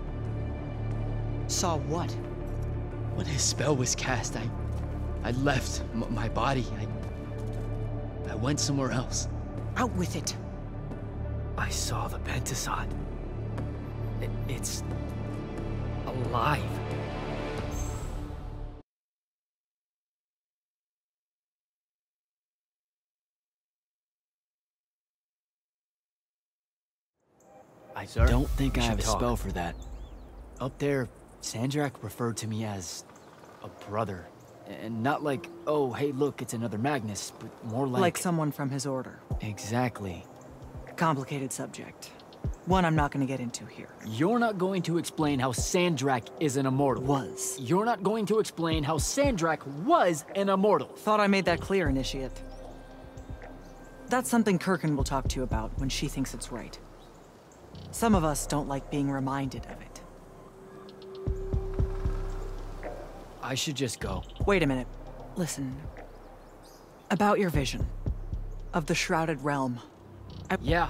Saw what? When his spell was cast, I left my body. I went somewhere else. Out with it. I saw the Pentasod. It's alive. I don't think I have a spell for that. Up there, Sandrak referred to me as a brother. And not like, oh, hey, look, it's another Magnus, but more like... Like someone from his order. Exactly. Complicated subject. One I'm not going to get into here. You're not going to explain how Sandrak is an immortal. Was. You're not going to explain how Sandrak was an immortal. Thought I made that clear, Initiate. That's something Kirkin will talk to you about when she thinks it's right. Some of us don't like being reminded of it. I should just go. Wait a minute. Listen. About your vision. Of the Shrouded Realm. Yeah.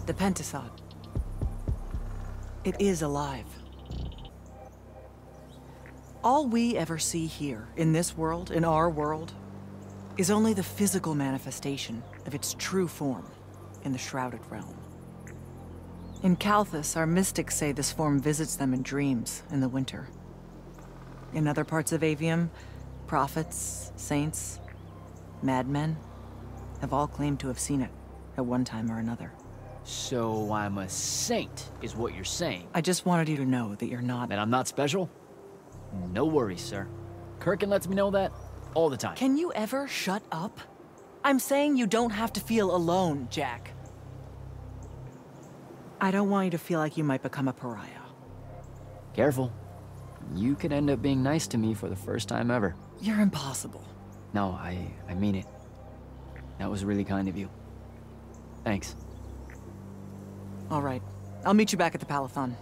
The Pentasod. It is alive. All we ever see here, in this world, in our world, is only the physical manifestation of its true form in the Shrouded Realm. In Kalthus, our mystics say this form visits them in dreams in the winter. In other parts of Aveum, prophets, saints, madmen have all claimed to have seen it at one time or another. So I'm a saint, is what you're saying? I just wanted you to know that you're not... That I'm not special? No worries, sir. Kirkin lets me know that all the time. Can you ever shut up? I'm saying you don't have to feel alone, Jack. I don't want you to feel like you might become a pariah. Careful. You could end up being nice to me for the first time ever. You're impossible. No, I mean it. That was really kind of you. Thanks. All right. I'll meet you back at the Palathon.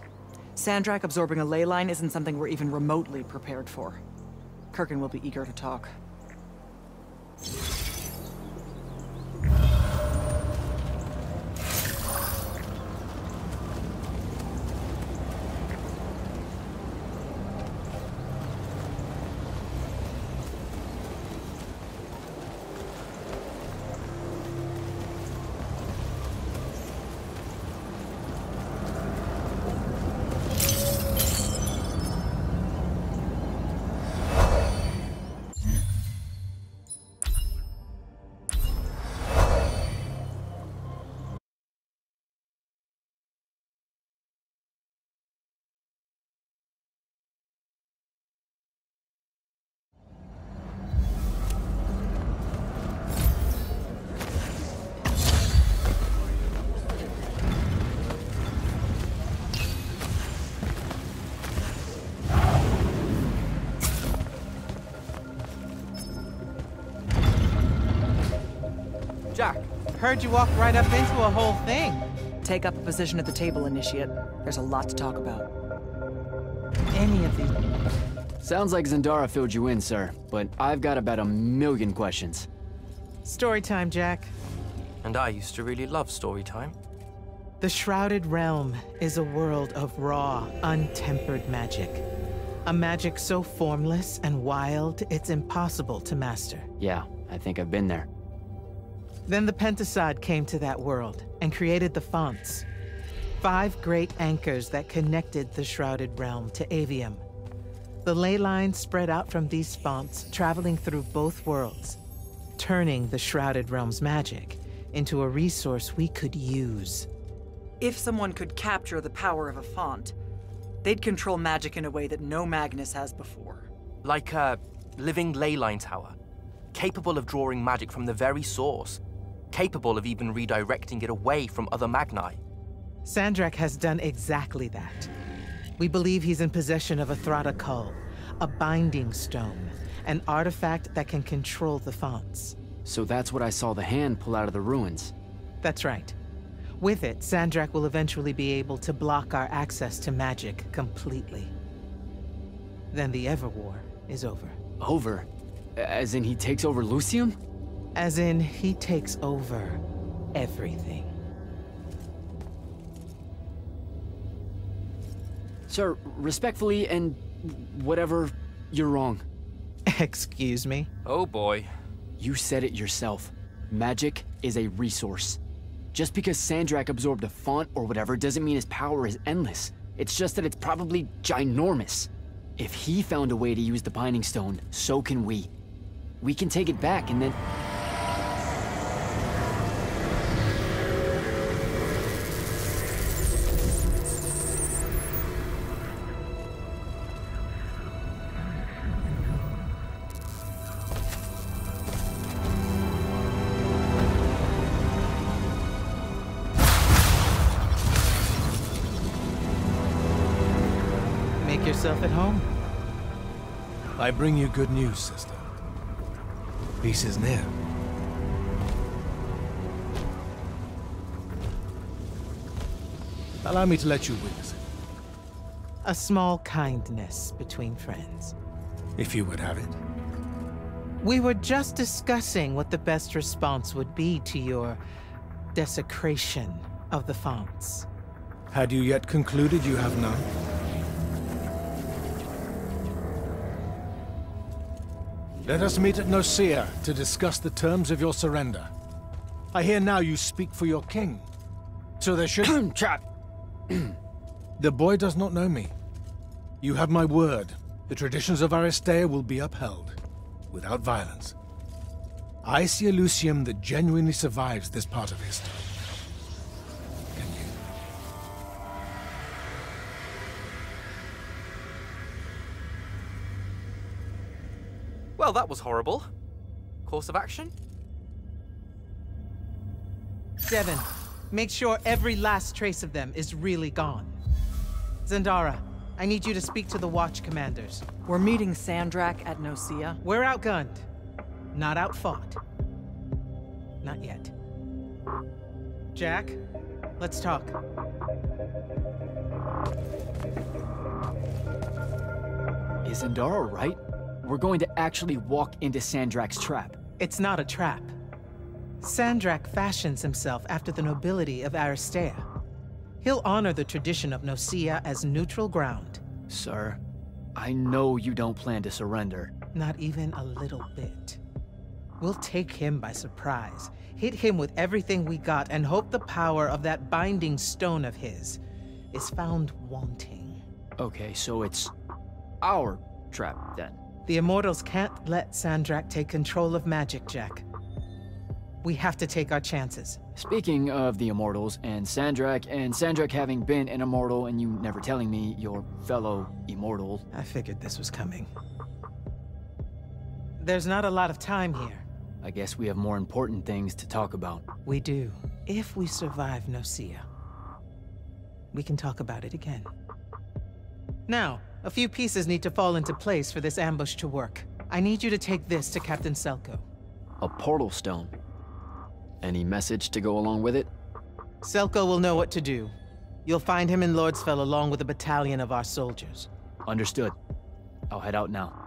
Sandrak absorbing a ley line isn't something we're even remotely prepared for. Kirkin will be eager to talk. Heard you walked right up into a whole thing. Take up a position at the table, Initiate. There's a lot to talk about. Any of these... Sounds like Zendara filled you in, sir, but I've got about 1,000,000 questions. Story time, Jack. And I used to really love story time. The Shrouded Realm is a world of raw, untempered magic. A magic so formless and wild, it's impossible to master. Yeah, I think I've been there. Then the Pentasod came to that world and created the fonts. 5 great anchors that connected the Shrouded Realm to Aveum. The ley lines spread out from these fonts, traveling through both worlds, turning the Shrouded Realm's magic into a resource we could use. If someone could capture the power of a font, they'd control magic in a way that no Magnus has before. Like a living ley line tower, capable of drawing magic from the very source, capable of even redirecting it away from other Magni. Sandrak has done exactly that. We believe he's in possession of a Thrada Cull, a binding stone, an artifact that can control the fonts. So that's what I saw the hand pull out of the ruins. That's right. With it, Sandrak will eventually be able to block our access to magic completely. Then the Everwar is over. Over? As in he takes over Lucium? As in he takes over everything. Sir, respectfully and whatever, you're wrong. Excuse me? Oh boy. You said it yourself. Magic is a resource. Just because Sandrak absorbed a font or whatever doesn't mean his power is endless. It's just that it's probably ginormous. If he found a way to use the Binding Stone, so can we. We can take it back and then... Make yourself at home. I bring you good news, sister. Peace is near. Allow me to let you witness it, A small kindness between friends. if you would have it. We were just discussing what the best response would be to your desecration of the fonts. Had you yet concluded you have none? Let us meet at Nicaea to discuss the terms of your surrender. I hear now you speak for your king. So there should... Trap! The boy does not know me. You have my word. The traditions of Aristea will be upheld, without violence. I see a Lucium that genuinely survives this part of history. Can you? Well, that was horrible. Course of action? Devin, make sure every last trace of them is really gone. Zendara, I need you to speak to the Watch commanders. We're meeting Sandrak at Nicaea. We're outgunned, not outfought. Not yet. Jack, let's talk. Is Zendara right? We're going to actually walk into Sandrak's trap. It's not a trap. Sandrak fashions himself after the nobility of Aristea. He'll honor the tradition of Nicaea as neutral ground. Sir, I know you don't plan to surrender. Not even a little bit. We'll take him by surprise, hit him with everything we got, and hope the power of that binding stone of his is found wanting. Okay, so it's our trap, then. The Immortals can't let Sandrak take control of magic, Jack. We have to take our chances. Speaking of the Immortals and Sandrak having been an Immortal and you never telling me your fellow Immortal... I figured this was coming. There's not a lot of time here. I guess we have more important things to talk about. We do. If we survive Nicaea, we can talk about it again. Now, a few pieces need to fall into place for this ambush to work. I need you to take this to Captain Selko. A portal stone? Any message to go along with it? Selko will know what to do. You'll find him in Lordsfell along with a battalion of our soldiers. Understood. I'll head out now.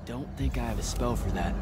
Don't think I have a spell for that.